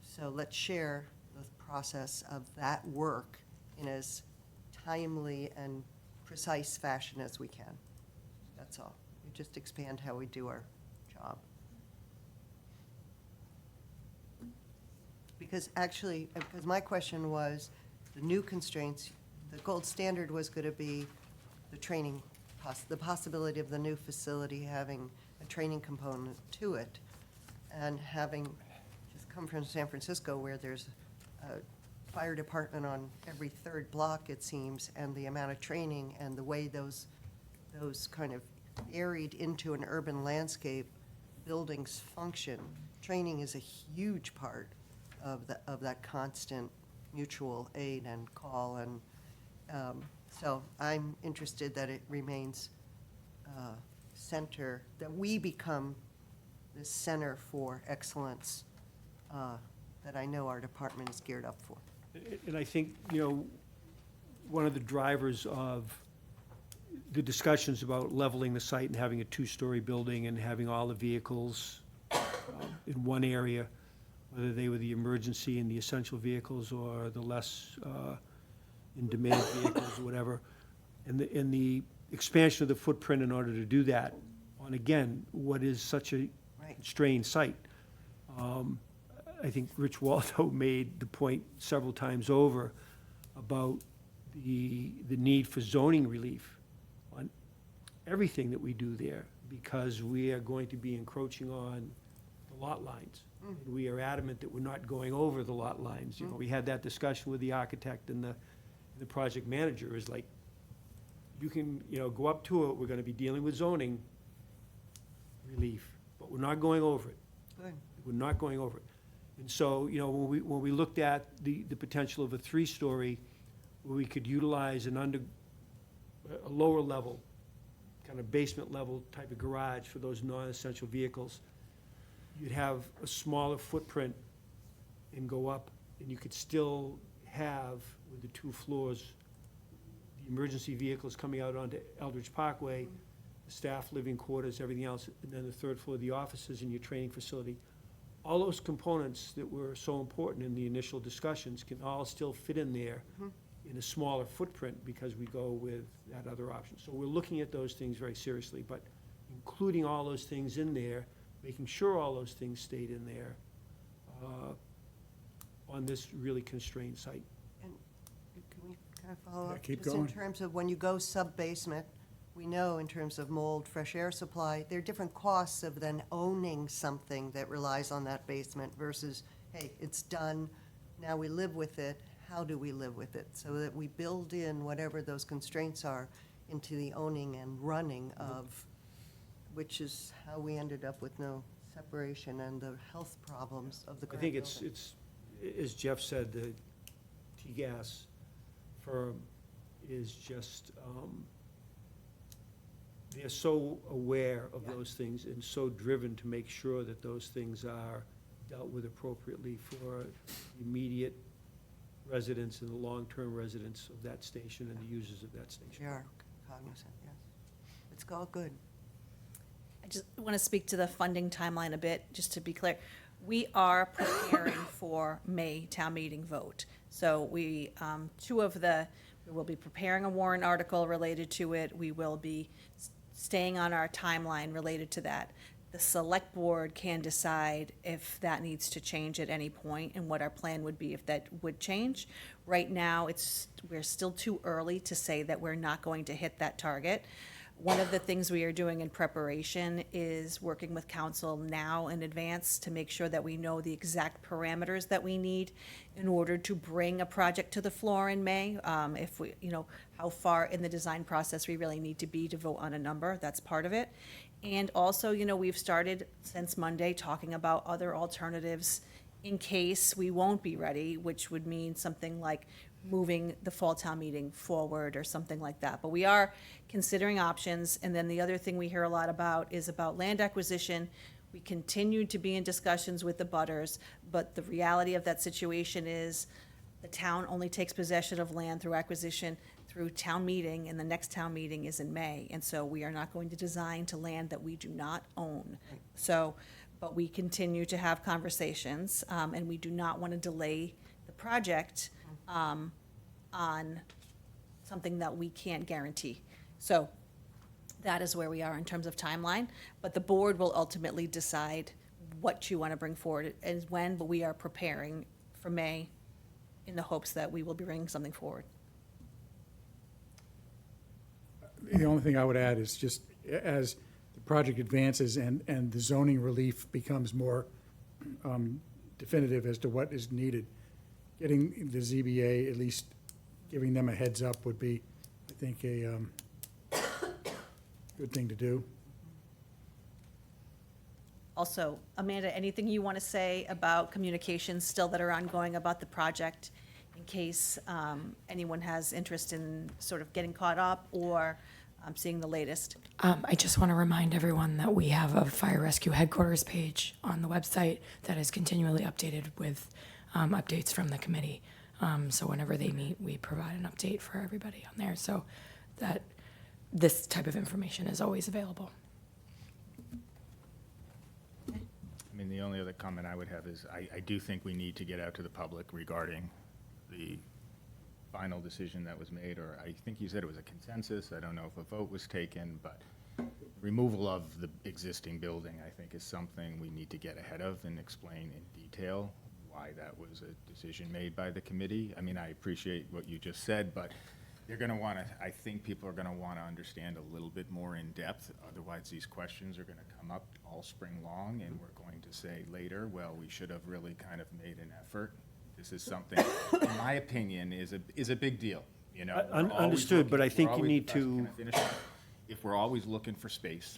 So let's share the process of that work in as timely and precise fashion as we can. That's all. We just expand how we do our job. Because actually, because my question was, the new constraints, the gold standard was going to be the training, the possibility of the new facility having a training component to it, and having just come from San Francisco, where there's a fire department on every third block, it seems, and the amount of training and the way those kind of buried into an urban landscape buildings function. Training is a huge part of that constant mutual aid and call, and so I'm interested that it remains center, that we become the center for excellence that I know our department is geared up for. And I think, you know, one of the drivers of the discussions about leveling the site and having a 2-story building and having all the vehicles in one area, whether they were the emergency and the essential vehicles or the less in-demand vehicles or whatever, and the expansion of the footprint in order to do that on, again, what is such a constrained site. I think Rich Waldo made the point several times over about the need for zoning relief on everything that we do there, because we are going to be encroaching on the lot lines. And we are adamant that we're not going over the lot lines. You know, we had that discussion with the architect and the project manager, is like, you can, you know, go up to it, we're gonna be dealing with zoning relief, but we're not going over it. Good. We're not going over it. And so, you know, when we looked at the potential of a 3-story, where we could utilize a lower level, kind of basement level type of garage for those non-essential vehicles, you'd have a smaller footprint and go up, and you could still have, with the 2 floors, the emergency vehicles coming out onto Eldridge Parkway, the staff living quarters, everything else, and then the 3rd floor, the offices and your training facility. All those components that were so important in the initial discussions can all still fit in there in a smaller footprint, because we go with that other option. So we're looking at those things very seriously, but including all those things in there making sure all those things stayed in there on this really constrained site. And can we kind of follow Yeah, up? keep Just going. in terms of when you go sub-basement, we know in terms of mold, fresh air supply, there are different costs of then owning something that relies on that basement versus, hey, it's done, now we live with it, how do we live with it? So that we build in whatever those constraints are into the owning and running of, which is how we ended up with no separation and the health problems of the I current think building. it's, as Jeff said, the T-Gas firm is just, they're so aware of those things and so driven to make sure that those things are dealt with appropriately for the immediate residents and the long-term residents of that station and the users of that station. We are cognizant, yes. It's all good. I just want to speak to the funding timeline a bit, just to be clear. We are preparing for May town meeting vote. So we, we will be preparing a warrant article related to it. We will be staying on our timeline related to that. The select board can decide if that needs to change at any point and what our plan would be if that would change. Right now, we're still too early to say that we're not going to hit that target. One of the things we are doing in preparation is working with council now in advance to make sure that we know the exact parameters that we need in order to bring a project to the floor in May. If we, how far in the design process we really need to be to vote on a number, that's part of it. And also, we've started since Monday talking about other alternatives in case we won't be ready, which would mean something like moving the fall town meeting forward or something like that. But we are considering options. And then the other thing we hear a lot about is about land acquisition. We continue to be in discussions with the butters, but the reality of that situation is the town only takes possession of land through acquisition through town meeting, and the next town meeting is in May. And so we are not going to design to land that we do not own. So, but we continue to have conversations, and we do not want to delay the project on something that we can't guarantee. So that is where we are in terms of timeline, but the board will ultimately decide what you want to bring forward and when, but we are preparing for May in the hopes that we will be bringing something forward. The only thing I would add is just as the project advances and the zoning relief becomes more definitive as to what is needed, getting the ZBA, at least giving them a heads up would be, I think, a good thing to do. Also, Amanda, anything you want to say about communications still that are ongoing about the project in case anyone has interest in sort of getting caught up or seeing the latest? I just want to remind everyone that we have a fire rescue headquarters page on the website that is continually updated with updates from the committee. So whenever they meet, we provide an update for everybody on there, so that this type of information is always available. I mean, the only other comment I would have is I do think we need to get out to the public regarding the final decision that was made, or I think you said it was a consensus. I don't know if a vote was taken, but removal of the existing building, I think, is something we need to get ahead of and explain in detail why that was a decision made by the committee. I mean, I appreciate what you just said, but they're going to want to, I think people are going to want to understand a little bit more in depth. Otherwise, these questions are going to come up all spring long, and we're going to say later, well, we should have really kind of made an effort. This is something, in my opinion, is a big deal, you know. We're always Understood, but I looking- think we're you always- need can I to. finish? If we're always looking for space,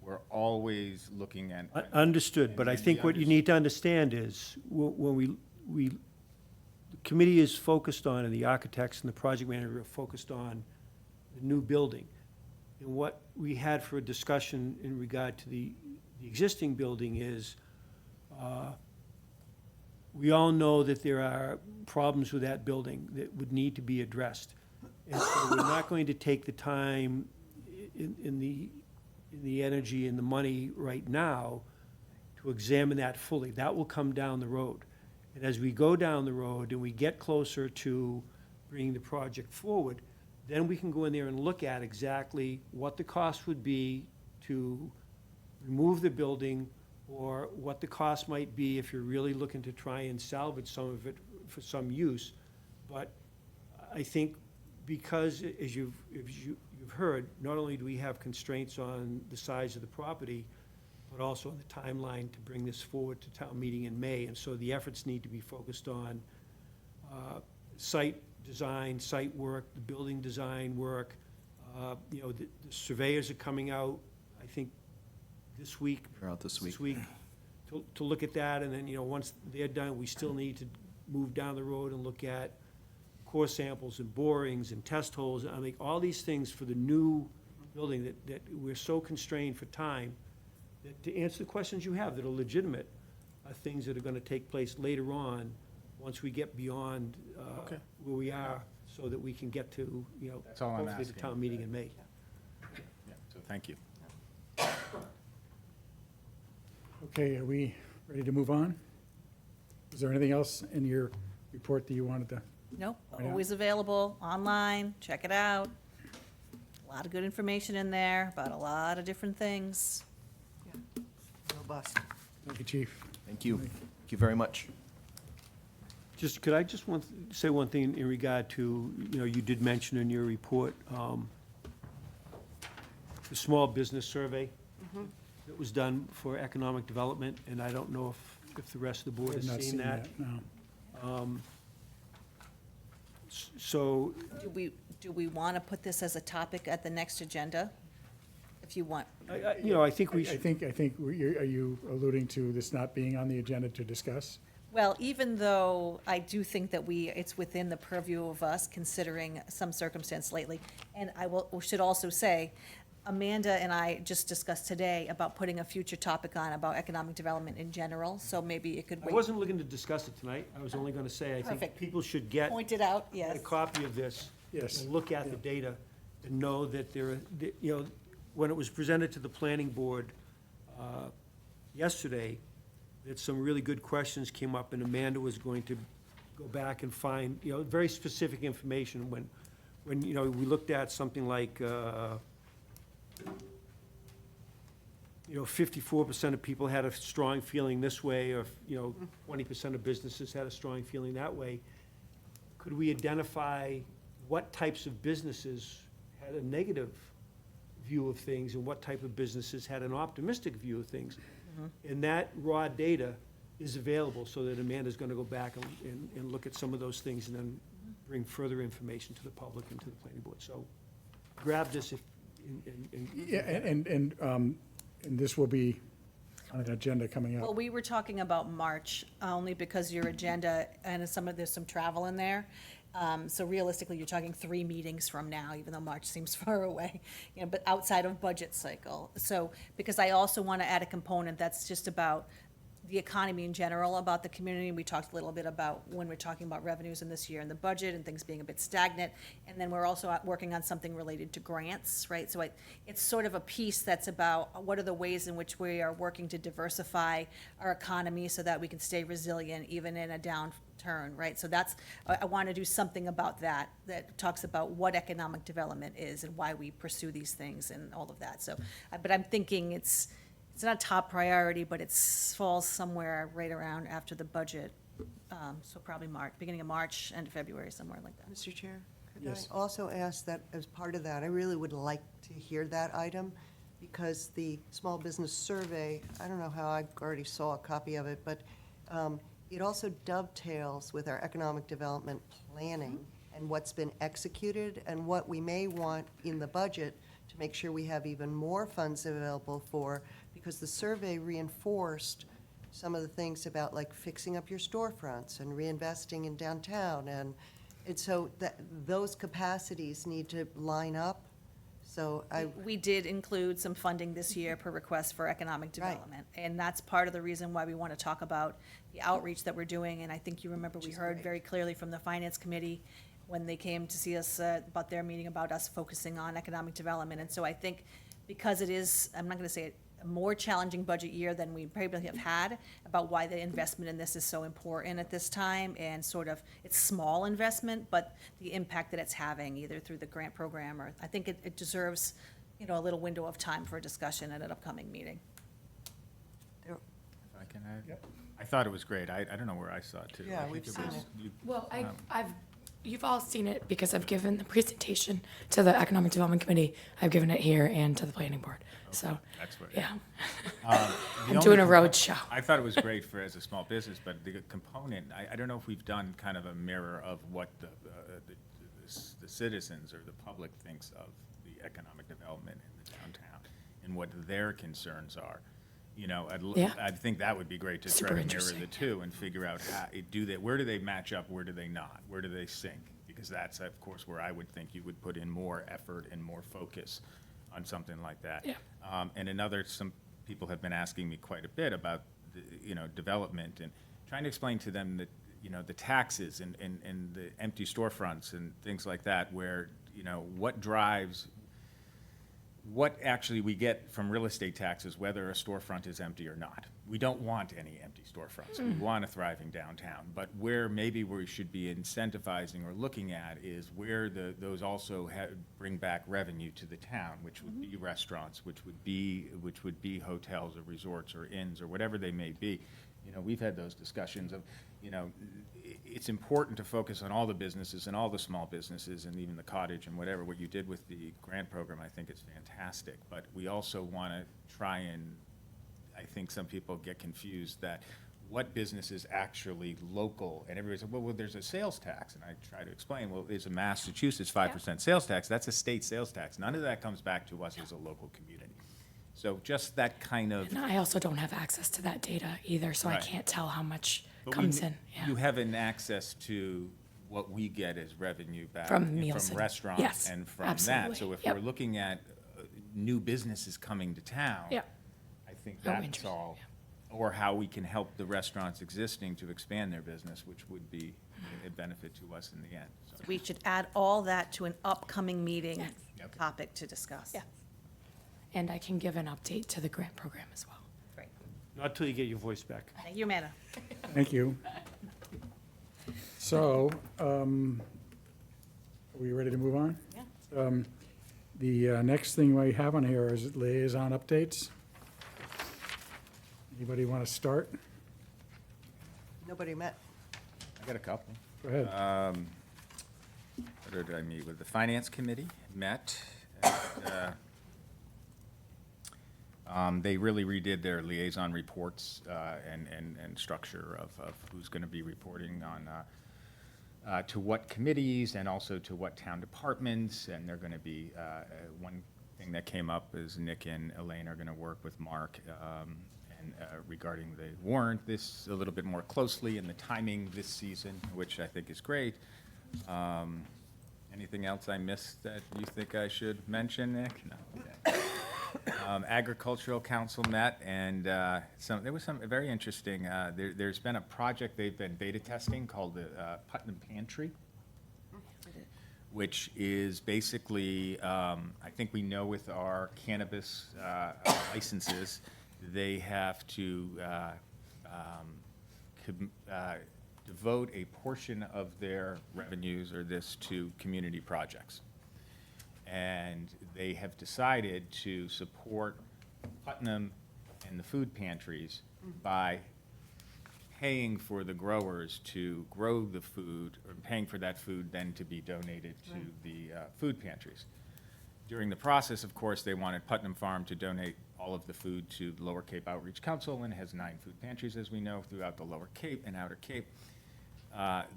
we're always looking at. Understood, but I and think we what you need to understand is, when the committee is focused on, and the architects and the project manager are focused on the new building. And what we had for a discussion in regard to the existing building is, we all know that there are problems with that building that would need to be addressed. And so we're not going to take the time in the energy and the money right now to examine that fully. That will come down the road. And as we go down the road and we get closer to bringing the project forward, then we can go in there and look at exactly what the cost would be to remove the building, or what the cost might be if you're really looking to try and salvage some of it for some use. But I think because, as you've heard, not only do we have constraints on the size of the property, but also on the timeline to bring this forward to town meeting in May. And so the efforts need to be focused on site design, site work, the building design work. You know, the surveyors are coming out, I think, this week. They're out this week. To look at that, and then, you know, once they're done, we still need to move down the road and look at core samples and borings and test holes. I mean, all these things for the new building that we're so constrained for time, that to answer the questions you have that are legitimate, are things that are gonna take place later on, once we get beyond Okay. where we are, so that we can get to, you know, That's all I'm hopefully the asking. town meeting in May. Yeah, so thank you. Okay, are we ready to move on? Is there anything else in your report that you wanted to? Nope, Yeah. always available, online, check it out. A lot of good information in there about a lot of different things. Robust. Thank you, Chief. Thank you. Thank you very much. Just, could I just say one thing in regard to, you know, you did mention in your report, the small business survey that was done for economic development, and I don't know if the rest of the I board have has not seen that. no. So, Do we want to put this as a topic at the next agenda? If you want, you know, I think we I should, think, are you alluding to this not being on the agenda to discuss? well, even though I do think that it's within the purview of us, considering some circumstance lately. And should also say, Amanda and I just discussed today about putting a future topic on about economic development in general, so maybe it could I wait. wasn't looking to discuss it tonight. I was only gonna say, I think Perfect. people should get Pointed out, yes. a copy of this. Yes. And look at the data and know that you know, when it was presented to the planning board yesterday, that some really good questions came up, and Amanda was going to go back and find, you know, very specific information. When, you know, we looked at something like, you know, 54% of people had a strong feeling this way, or, you know, 20% of businesses had a strong feeling that way. Could we identify what types of businesses had a negative view of things and what type of businesses had an optimistic view of things? And that raw data is available, so that Amanda's gonna go back and look at some of those things and then bring further information to the public and to the planning board. So grab this if, and. Yeah, and this will be on an agenda coming Well, up. we were talking about March, only because your agenda, and there's some travel in there. So realistically, you're talking 3 meetings from now, even though March seems far away, you know, but outside of budget cycle. So, because I also want to add a component that's just about the economy in general, about the community. We talked a little bit about when we're talking about revenues in this year and the budget and things being a bit stagnant. And then we're also working on something related to grants, right? So it's sort of a piece that's about what are the ways in which we are working to diversify our economy so that we can stay resilient even in a downturn, right? So I want to do something about that talks about what economic development is and why we pursue these things and all of that. So, but I'm thinking it's not top priority, but it falls somewhere right around after the budget. So probably beginning of March, end of February, somewhere like that. Mr. Chair, could I Yes. also ask that as part of that, I really would like to hear that item, because the small business survey, I don't know how, I already saw a copy of it, but it also dovetails with our economic development planning and what's been executed and what we may want in the budget to make sure we have even more funds available for, because the survey reinforced some of the things about like fixing up your storefronts and reinvesting in downtown, and so those capacities need to line up. So We did include some funding this year per request for economic development. And that's part of the reason why we want to talk about the outreach that we're doing. And I think you remember we heard very clearly from the Finance Committee when they came to see us about their meeting about us focusing on economic development. And so I think because it is, I'm not going to say a more challenging budget year than we probably have had, about why the investment in this is so important at this time, and sort of, it's small investment, but the impact that it's having, either through the grant program, or I think it deserves, you know, a little window of time for a discussion at an upcoming meeting. can add? Yep. I thought it was great. I don't know where I saw it too. Yeah, I think we've it seen was- it. you- Well, um, you've all seen it because I've given the presentation to the Economic Development Committee. I've given it here and to the Planning Board. So, That's what. yeah. The I'm only doing a compo- road show. I thought it was great for as a small business, but the component, I don't know if we've done kind of a mirror of what the citizens or the public thinks of the economic development in the downtown and what their concerns are. You know, Yeah. I think that would be great to Super try to mirror interesting, the two and figure out how, where do they match up, where do they not? Where do they sync? Because that's, of course, where I would think you would put in more effort and more focus on something like that. Yeah. Some people have been asking me quite a bit about, development and trying to explain to them that, the taxes and the empty storefronts and things like that, where, what actually we get from real estate taxes, whether a storefront is empty or not. We don't want any empty storefronts. We want a thriving downtown. But where maybe we should be incentivizing or looking at is where those also bring back revenue to the town, which would be restaurants, which would be hotels or resorts or inns or whatever they may be. We've had those discussions of, it's important to focus on all the businesses and all the small businesses and even the cottage and whatever. What you did with the grant program, I think is fantastic. But we also want to try and, I think some people get confused that what business is actually local. And everybody says, well, there's a sales tax. And I try to explain, well, there's a Massachusetts 5% sales tax. That's a state sales tax. None of that comes back to us as a local community. So just that kind of. And I also don't have access to that data either, so I Right. can't tell how much But comes in. Yeah. You have an access to what we get as revenue back. From and meals and- restaurants yes, and from absolutely. that. So if Yep. we're looking at new businesses coming to town. Yep. I think Oh, that's interesting, all. Or how we can help the restaurants existing to expand their business, which would be a benefit to us in the end. So- We should add all that to an upcoming meeting Yes. Okay. topic to discuss. Yeah. And I can give an update to the grant program as well. Great. Not till you get your voice back. Thank you, Amanda. Thank you. So, are we ready to move on? Yeah. The next thing we have on here is liaison updates. Anybody want to start? Nobody met. I got a couple. Go ahead. What did I meet with? The Finance Committee met. And, they really redid their liaison reports and structure of who's going to be reporting on to what committees and also to what town departments. And they're going to be, one thing that came up is Nick and Elaine are going to work with Mark and regarding the warrant this a little bit more closely and the timing this season, which I think is great. Anything else I missed that you think I should mention, Nick? No. Okay. Agricultural Council met, and there was some very interesting, there's been a project they've been beta testing called the Putnam Pantry, which is basically, I think we know with our cannabis licenses, they have to devote a portion of their revenues or this to community projects. And they have decided to support Putnam and the food pantries by paying for the growers to grow the food, or paying for that food then to be donated to the food pantries. During the process, of course, they wanted Putnam Farm to donate all of the food to the Lower Cape Outreach Council, and has 9 food pantries, as we know, throughout the Lower Cape and Outer Cape.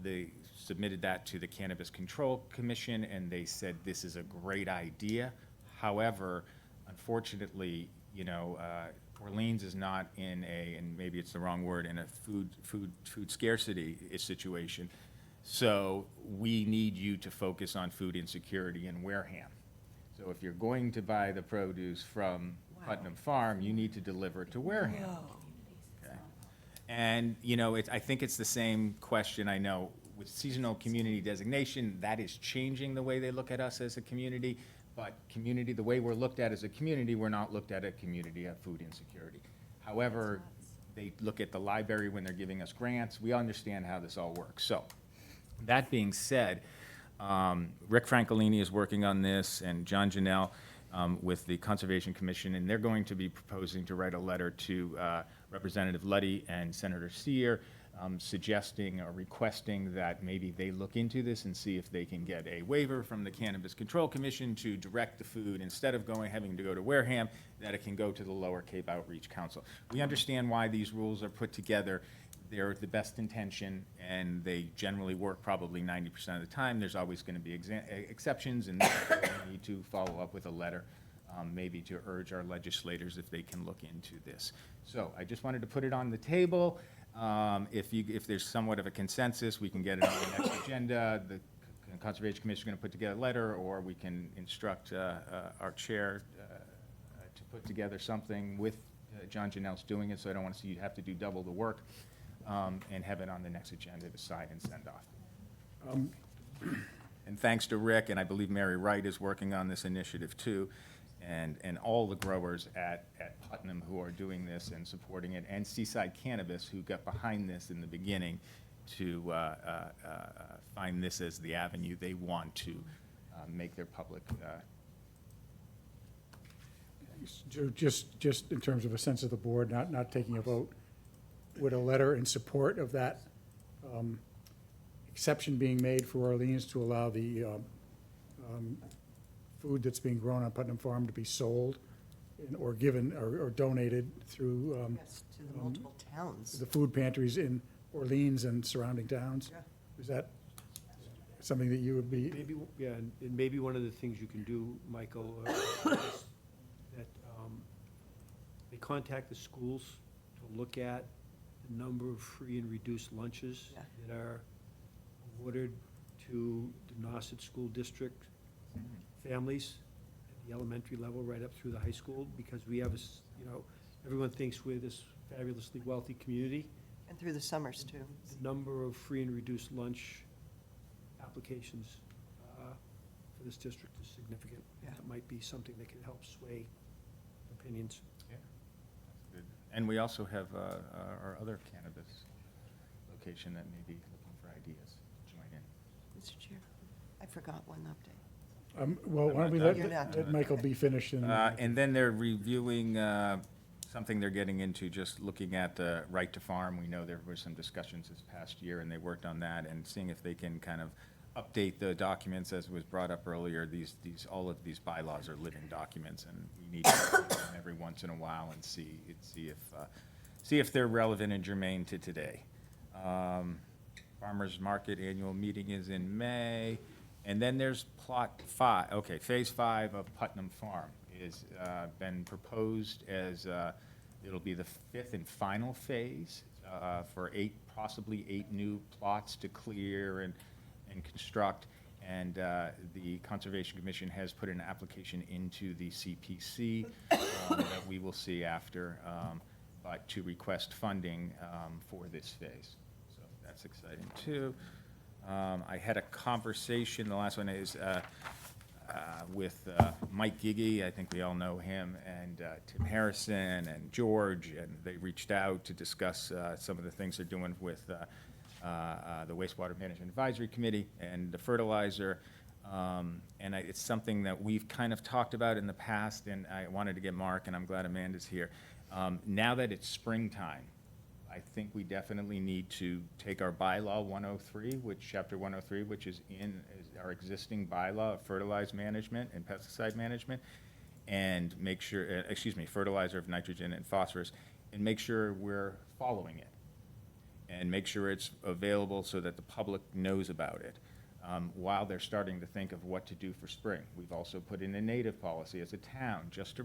They submitted that to the Cannabis Control Commission, and they said this is a great idea. However, unfortunately, Orleans is not in a, and maybe it's the wrong word, in a food scarcity situation. So we need you to focus on food insecurity in Wareham. So if you're going to buy the produce from Putnam Farm, you need to deliver it to Wareham. Okay. And, I think it's the same question, I know, with seasonal community designation, that is changing the way they look at us as a community. But community, the way we're looked at as a community, we're not looked at a community of food insecurity. However, they look at the library when they're giving us grants. We understand how this all works. So, that being said, Rick Francolini is working on this, and John Janelle, with the Conservation Commission, and they're going to be proposing to write a letter to Representative Luddy and Senator Sear, suggesting or requesting that maybe they look into this and see if they can get a waiver from the Cannabis Control Commission to direct the food, instead of having to go to Wareham, that it can go to the Lower Cape Outreach Council. We understand why these rules are put together. They're the best intention, and they generally work probably 90% of the time. There's always going to be exceptions, and we need to follow up with a letter, maybe to urge our legislators if they can look into this. So I just wanted to put it on the table. If there's somewhat of a consensus, we can get it on the next agenda. The Conservation Commission is going to put together a letter, or we can instruct our chair to put together something with John Janelle's doing it, so I don't want to see you have to do double the work, and have it on the next agenda to sign and send off. And thanks to Rick, and I believe Mary Wright is working on this initiative too, and all the growers at Putnam who are doing this and supporting it, and Seaside Cannabis, who got behind this in the beginning to find this as the avenue they want to make their public. Just in terms of a sense of the board, not taking a vote, would a letter in support of that exception being made for Orleans to allow the food that's being grown on Putnam Farm to be sold or given or donated through Yes, to the multiple towns. the food pantries in Orleans and surrounding towns? Yeah. Is that something that you would be? Maybe, yeah, and maybe one of the things you can do, Michael, is that they contact the schools to look at the number of free and reduced lunches Yeah. that are awarded to the Nauset School District families at the elementary level, right up through the high school, because we have, everyone thinks we're this fabulously wealthy community. And through the summers, too. The number of free and reduced lunch applications for this district is significant. Yeah. That might be something that can help sway opinions. And we also have our other cannabis location that may be looking for ideas to join in. Mr. Chair, I forgot one update. Well, why don't we You're not let Michael be finished and. And then they're reviewing something they're getting into, just looking at the right to farm. We know there were some discussions this past year, and they worked on that, and seeing if they can kind of update the documents, as was brought up earlier. All of these bylaws are living documents, and we need to look at them every once in a while and see if they're relevant and germane to today. Farmers Market annual meeting is in May. And then there's phase 5 of Putnam Farm is been proposed as, it'll be the 5th and final phase for possibly 8 new plots to clear and construct. And the Conservation Commission has put an application into the CPC that we will see after, but to request funding for this phase. So that's exciting too. I had a conversation, the last one is with Mike Giggy, I think we all know him, and Tim Harrison and George, and they reached out to discuss some of the things they're doing with the Wastewater Management Advisory Committee and the fertilizer. And it's something that we've kind of talked about in the past, and I wanted to get Mark, and I'm glad Amanda's here. Now that it's springtime, I think we definitely need to take our bylaw 103, chapter 103, which is our existing bylaw of fertilizer management and pesticide management, and make sure, fertilizer of nitrogen and phosphorus, and make sure we're following it, and make sure it's available so that the public knows about it. While they're starting to think of what to do for spring. We've also put in a native policy as a town, just to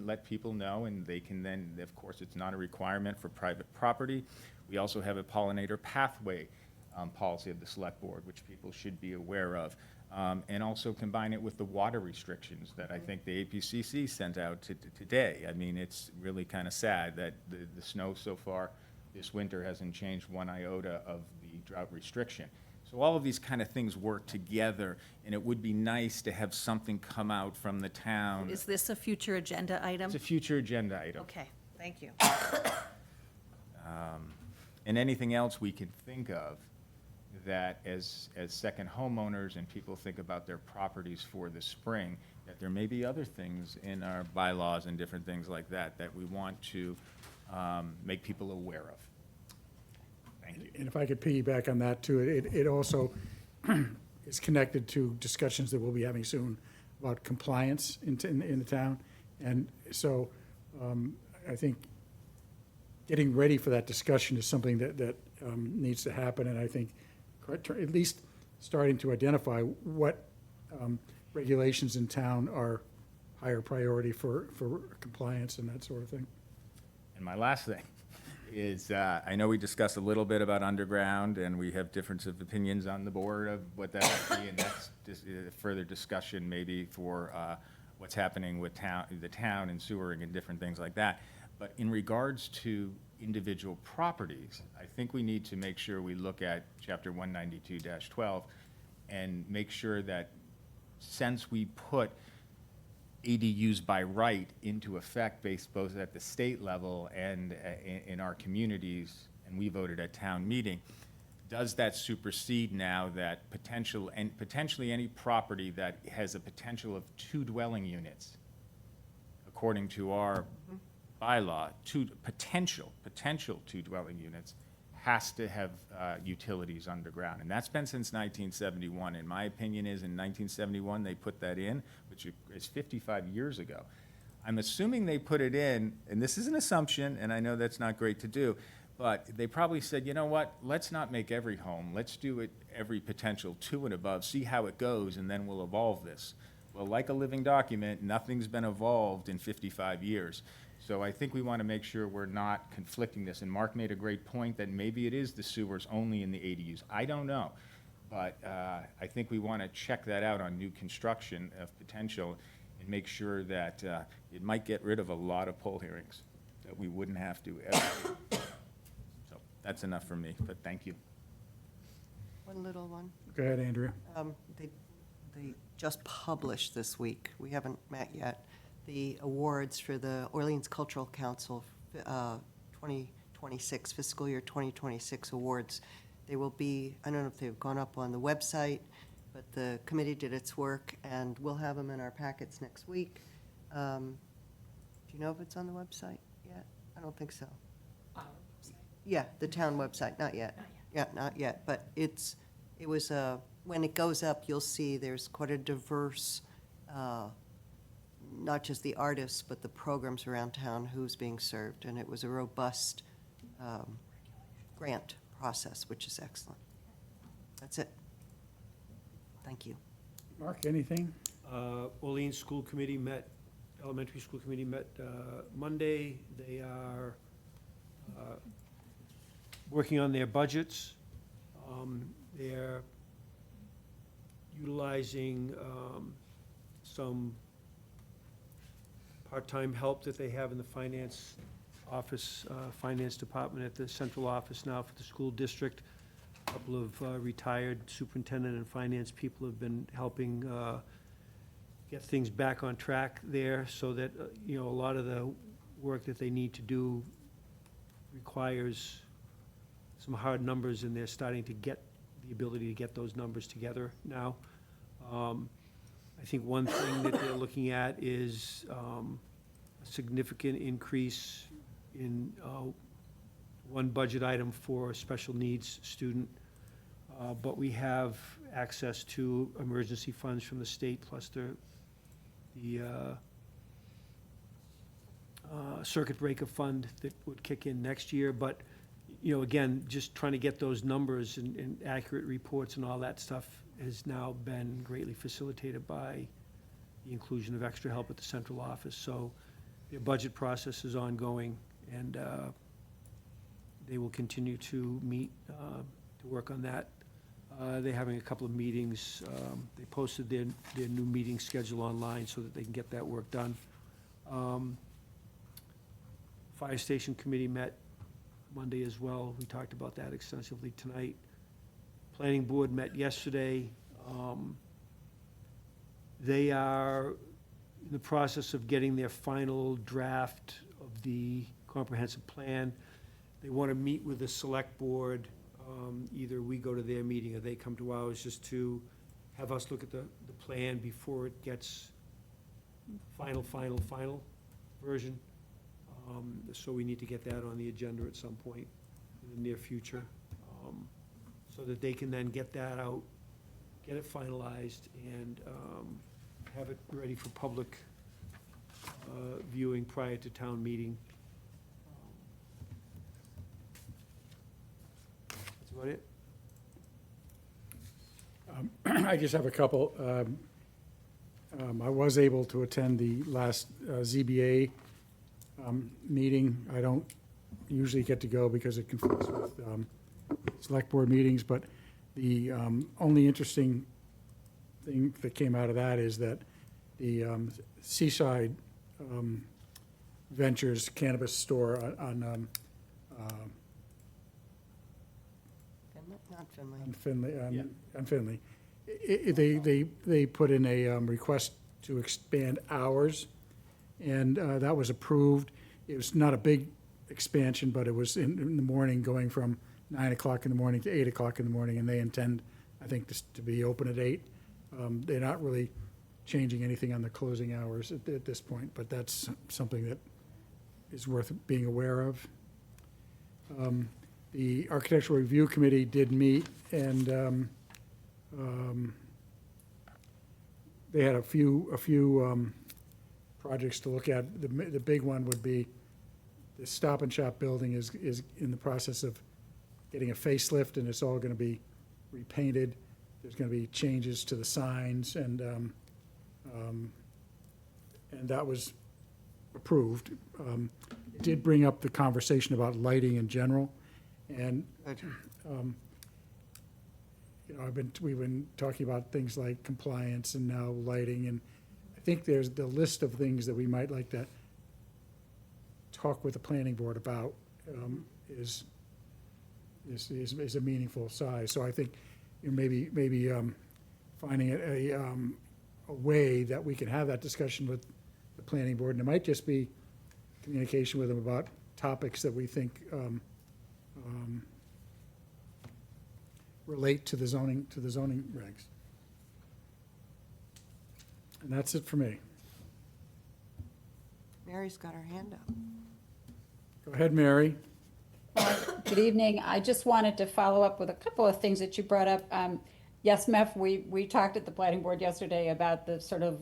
let people know, and they can then, of course, it's not a requirement for private property. We also have a pollinator pathway policy of the select board, which people should be aware of. And also combine it with the water restrictions that I think the APCC sent out today. I mean, it's really kind of sad that the snow so far this winter hasn't changed one iota of the drought restriction. So all of these kind of things work together, and it would be nice to have something come out from the town. Is this a future agenda item? It's a future agenda item. Okay, thank you. And anything else we can think of that as second homeowners and people think about their properties for the spring, that there may be other things in our bylaws and different things like that that we want to make people aware of. Thank you. And if I could piggyback on that too, it also is connected to discussions that we'll be having soon about compliance in the town. And so I think getting ready for that discussion is something that needs to happen. And I think at least starting to identify what regulations in town are higher priority for compliance and that sort of thing. And my last thing is, I know we discussed a little bit about underground, and we have difference of opinions on the board of what that might be, and that's just further discussion maybe for what's happening with the town and sewering and different things like that. But in regards to individual properties, I think we need to make sure we look at Chapter 192-12 and make sure that since we put ADUs by right into effect based both at the state level and in our communities, and we voted at town meeting, does that supersede now that potentially any property that has a potential of 2 dwelling units, according to our bylaw, potential 2 dwelling units, has to have utilities underground. And that's been since 1971. And my opinion is in 1971, they put that in, which is 55 years ago. I'm assuming they put it in, and this is an assumption, and I know that's not great to do, but they probably said, you know what, let's not make every home. Let's do it every potential 2 and above, see how it goes, and then we'll evolve this. Well, like a living document, nothing's been evolved in 55 years. So I think we want to make sure we're not conflicting this. And Mark made a great point that maybe it is the sewers only in the ADUs. I don't know. But I think we want to check that out on new construction of potential and make sure that it might get rid of a lot of poll hearings that we wouldn't have to ever do. So that's enough for me, but thank you. One little one. Go ahead, Andrea. They just published this week, we haven't met yet, the awards for the Orleans Cultural Council 2026, fiscal year 2026 awards. They will be, I don't know if they've gone up on the website, but the committee did its work, and we'll have them in our packets next week. Do you know if it's on the website yet? I don't think so. Yeah, the town website, not yet. Yeah, not yet, but it was, when it goes up, you'll see there's quite a diverse, not just the artists, but the programs around town, who's being served, and it was a robust grant process, which is excellent. That's it. Thank you. Mark, anything? Orleans School Committee met, Elementary School Committee met Monday. They are working on their budgets. They're utilizing some part-time help that they have in the finance office, finance department at the central office now for the school district. A couple of retired superintendent and finance people have been helping get things back on track there, so that, a lot of the work that they need to do requires some hard numbers, and they're starting to get the ability to get those numbers together now. I think one thing that they're looking at is a significant increase in one budget item for a special needs student. But we have access to emergency funds from the state, plus the circuit breaker fund that would kick in next year. But, again, just trying to get those numbers and accurate reports and all that stuff has now been greatly facilitated by the inclusion of extra help at the central office. So their budget process is ongoing, and they will continue to meet to work on that. They're having a couple of meetings. They posted their new meeting schedule online so that they can get that work done. Fire Station Committee met Monday as well. We talked about that extensively tonight. Planning Board met yesterday. They are in the process of getting their final draft of the comprehensive plan. They want to meet with the Select Board. Either we go to their meeting or they come to ours, just to have us look at the plan before it gets final version. So we need to get that on the agenda at some point in the near future, so that they can then get that out, get it finalized, and have it ready for public viewing prior to town meeting. That's about it. I just have a couple. I was able to attend the last ZBA meeting. I don't usually get to go because it conflicts with select board meetings, but the only interesting thing that came out of that is that the Seaside Ventures cannabis store on Not Finley. on Finley. They put in a request to expand hours, and that was approved. It was not a big expansion, but it was in the morning, going from 9 o'clock in the morning to 8 o'clock in the morning, and they intend, I think, to be open at 8. They're not really changing anything on the closing hours at this point, but that's something that is worth being aware of. The Architectural Review Committee did meet, and they had a few projects to look at. The big one would be the Stop and Shop building is in the process of getting a facelift, and it's all going to be repainted. There's going to be changes to the signs, and that was approved. It did bring up the conversation about lighting in general, and you know, we've been talking about things like compliance and now lighting, and I think there's the list of things that we might like to talk with the planning board about is a meaningful size. So I think, you know, maybe finding a way that we can have that discussion with the planning board, and it might just be communication with them about topics that we think relate to the zoning regs. And that's it for me. Mary's got her hand up. Go ahead, Mary. Good evening. I just wanted to follow up with a couple of things that you brought up. Yes, Meph, we talked at the planning board yesterday about the sort of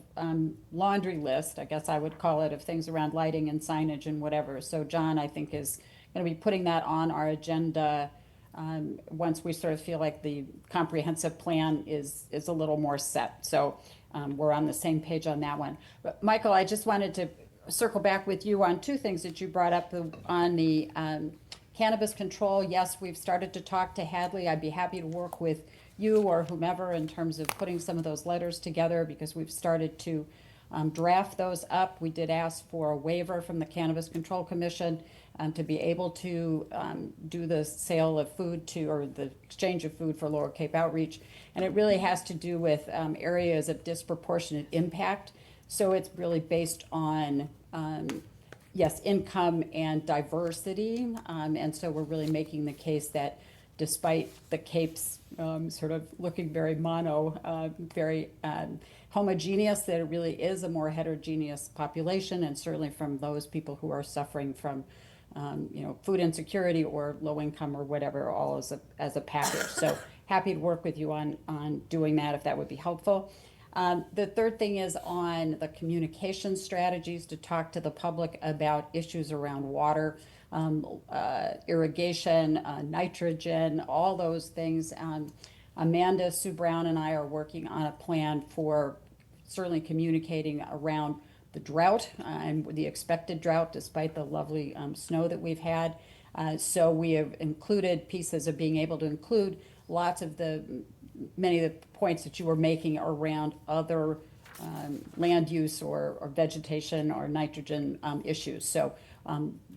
laundry list, I guess I would call it, of things around lighting and signage and whatever. So John, I think, is going to be putting that on our agenda once we sort of feel like the comprehensive plan is a little more set. So we're on the same page on that one. But Michael, I just wanted to circle back with you on two things that you brought up on the cannabis control. Yes, we've started to talk to Hadley. I'd be happy to work with you or whomever in terms of putting some of those letters together, because we've started to draft those up. We did ask for a waiver from the Cannabis Control Commission to be able to do the sale of food to, or the exchange of food for Lower Cape Outreach. And it really has to do with areas of disproportionate impact. So it's really based on, yes, income and diversity. And so we're really making the case that despite the Cape's sort of looking very very homogeneous, that it really is a more heterogeneous population, and certainly from those people who are suffering from food insecurity or low income or whatever, all as a package. So happy to work with you on doing that if that would be helpful. The third thing is on the communication strategies to talk to the public about issues around water, irrigation, nitrogen, all those things. Amanda, Sue Brown, and I are working on a plan for certainly communicating around the drought and the expected drought, despite the lovely snow that we've had. So we have included pieces of being able to include many of the points that you were making around other land use or vegetation or nitrogen issues. So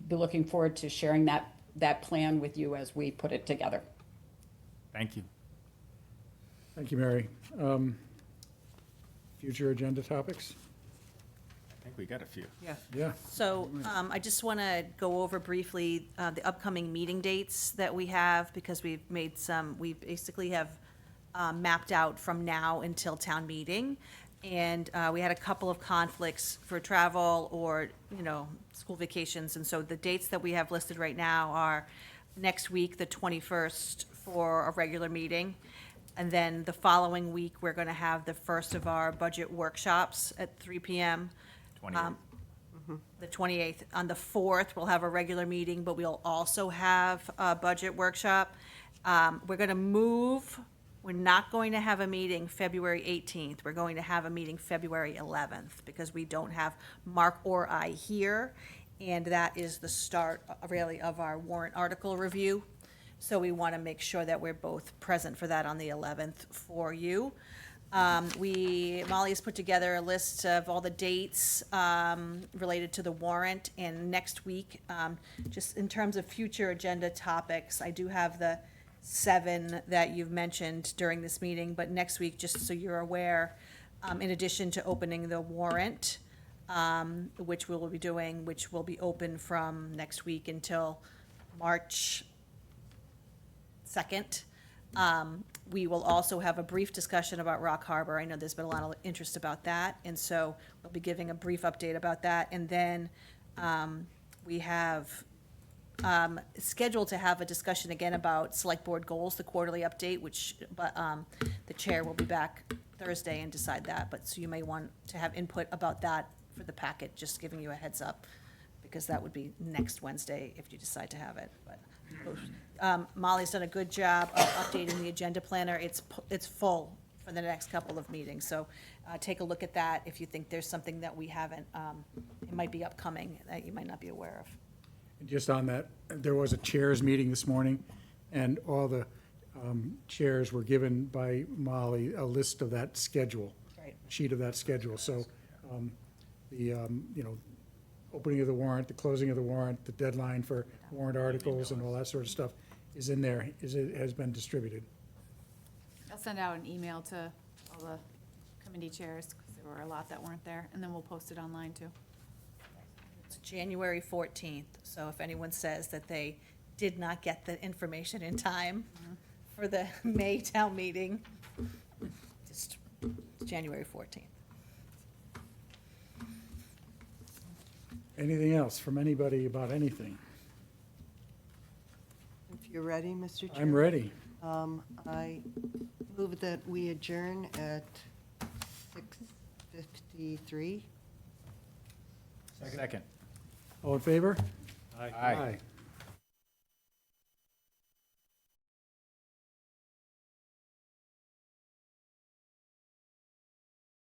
be looking forward to sharing that plan with you as we put it together. Thank you. Thank you, Mary. Future agenda topics? I think we got a few. Yeah. So I just want to go over briefly the upcoming meeting dates that we have, because we basically have mapped out from now until town meeting. And we had a couple of conflicts for travel or, school vacations. And so the dates that we have listed right now are next week, the 21st, for a regular meeting. And then the following week, we're going to have the first of our budget workshops at 3 PM. 28th. The 28th. On the 4th, we'll have a regular meeting, but we'll also have a budget workshop. We're going to move, we're not going to have a meeting February 18th. We're going to have a meeting February 11th because we don't have Mark or I here. And that is the start, really, of our warrant article review. So we want to make sure that we're both present for that on the 11th for you. Molly has put together a list of all the dates related to the warrant, and next week, just in terms of future agenda topics, I do have the 7 that you've mentioned during this meeting, but next week, just so you're aware, in addition to opening the warrant, which we will be doing, which will be open from next week until March 2nd. We will also have a brief discussion about Rock Harbor. I know there's been a lot of interest about that, and so we'll be giving a brief update about that. And then we have scheduled to have a discussion again about select board goals, the quarterly update, but the chair will be back Thursday and decide that. But so you may want to have input about that for the packet, just giving you a heads up, because that would be next Wednesday if you decide to have it. But Molly's done a good job of updating the agenda planner. It's full for the next couple of meetings, so take a look at that if you think there's something that we haven't, it might be upcoming that you might not be aware of. And just on that, there was a chairs meeting this morning, and all the chairs were given by Molly a list of that schedule. Right. Sheet of that schedule, so opening of the warrant, the closing of the warrant, the deadline for warrant articles and all that sort of stuff is in there, has been distributed. I'll send out an email to all the committee chairs, because there were a lot that weren't there, and then we'll post it online too. It's January 14th, so if anyone says that they did not get the information in time for the May town meeting, just January 14th. Anything else from anybody about anything? If you're ready, Mr. Chair. I'm ready. I move that we adjourn at 6:53. Second. All in favor? Aye.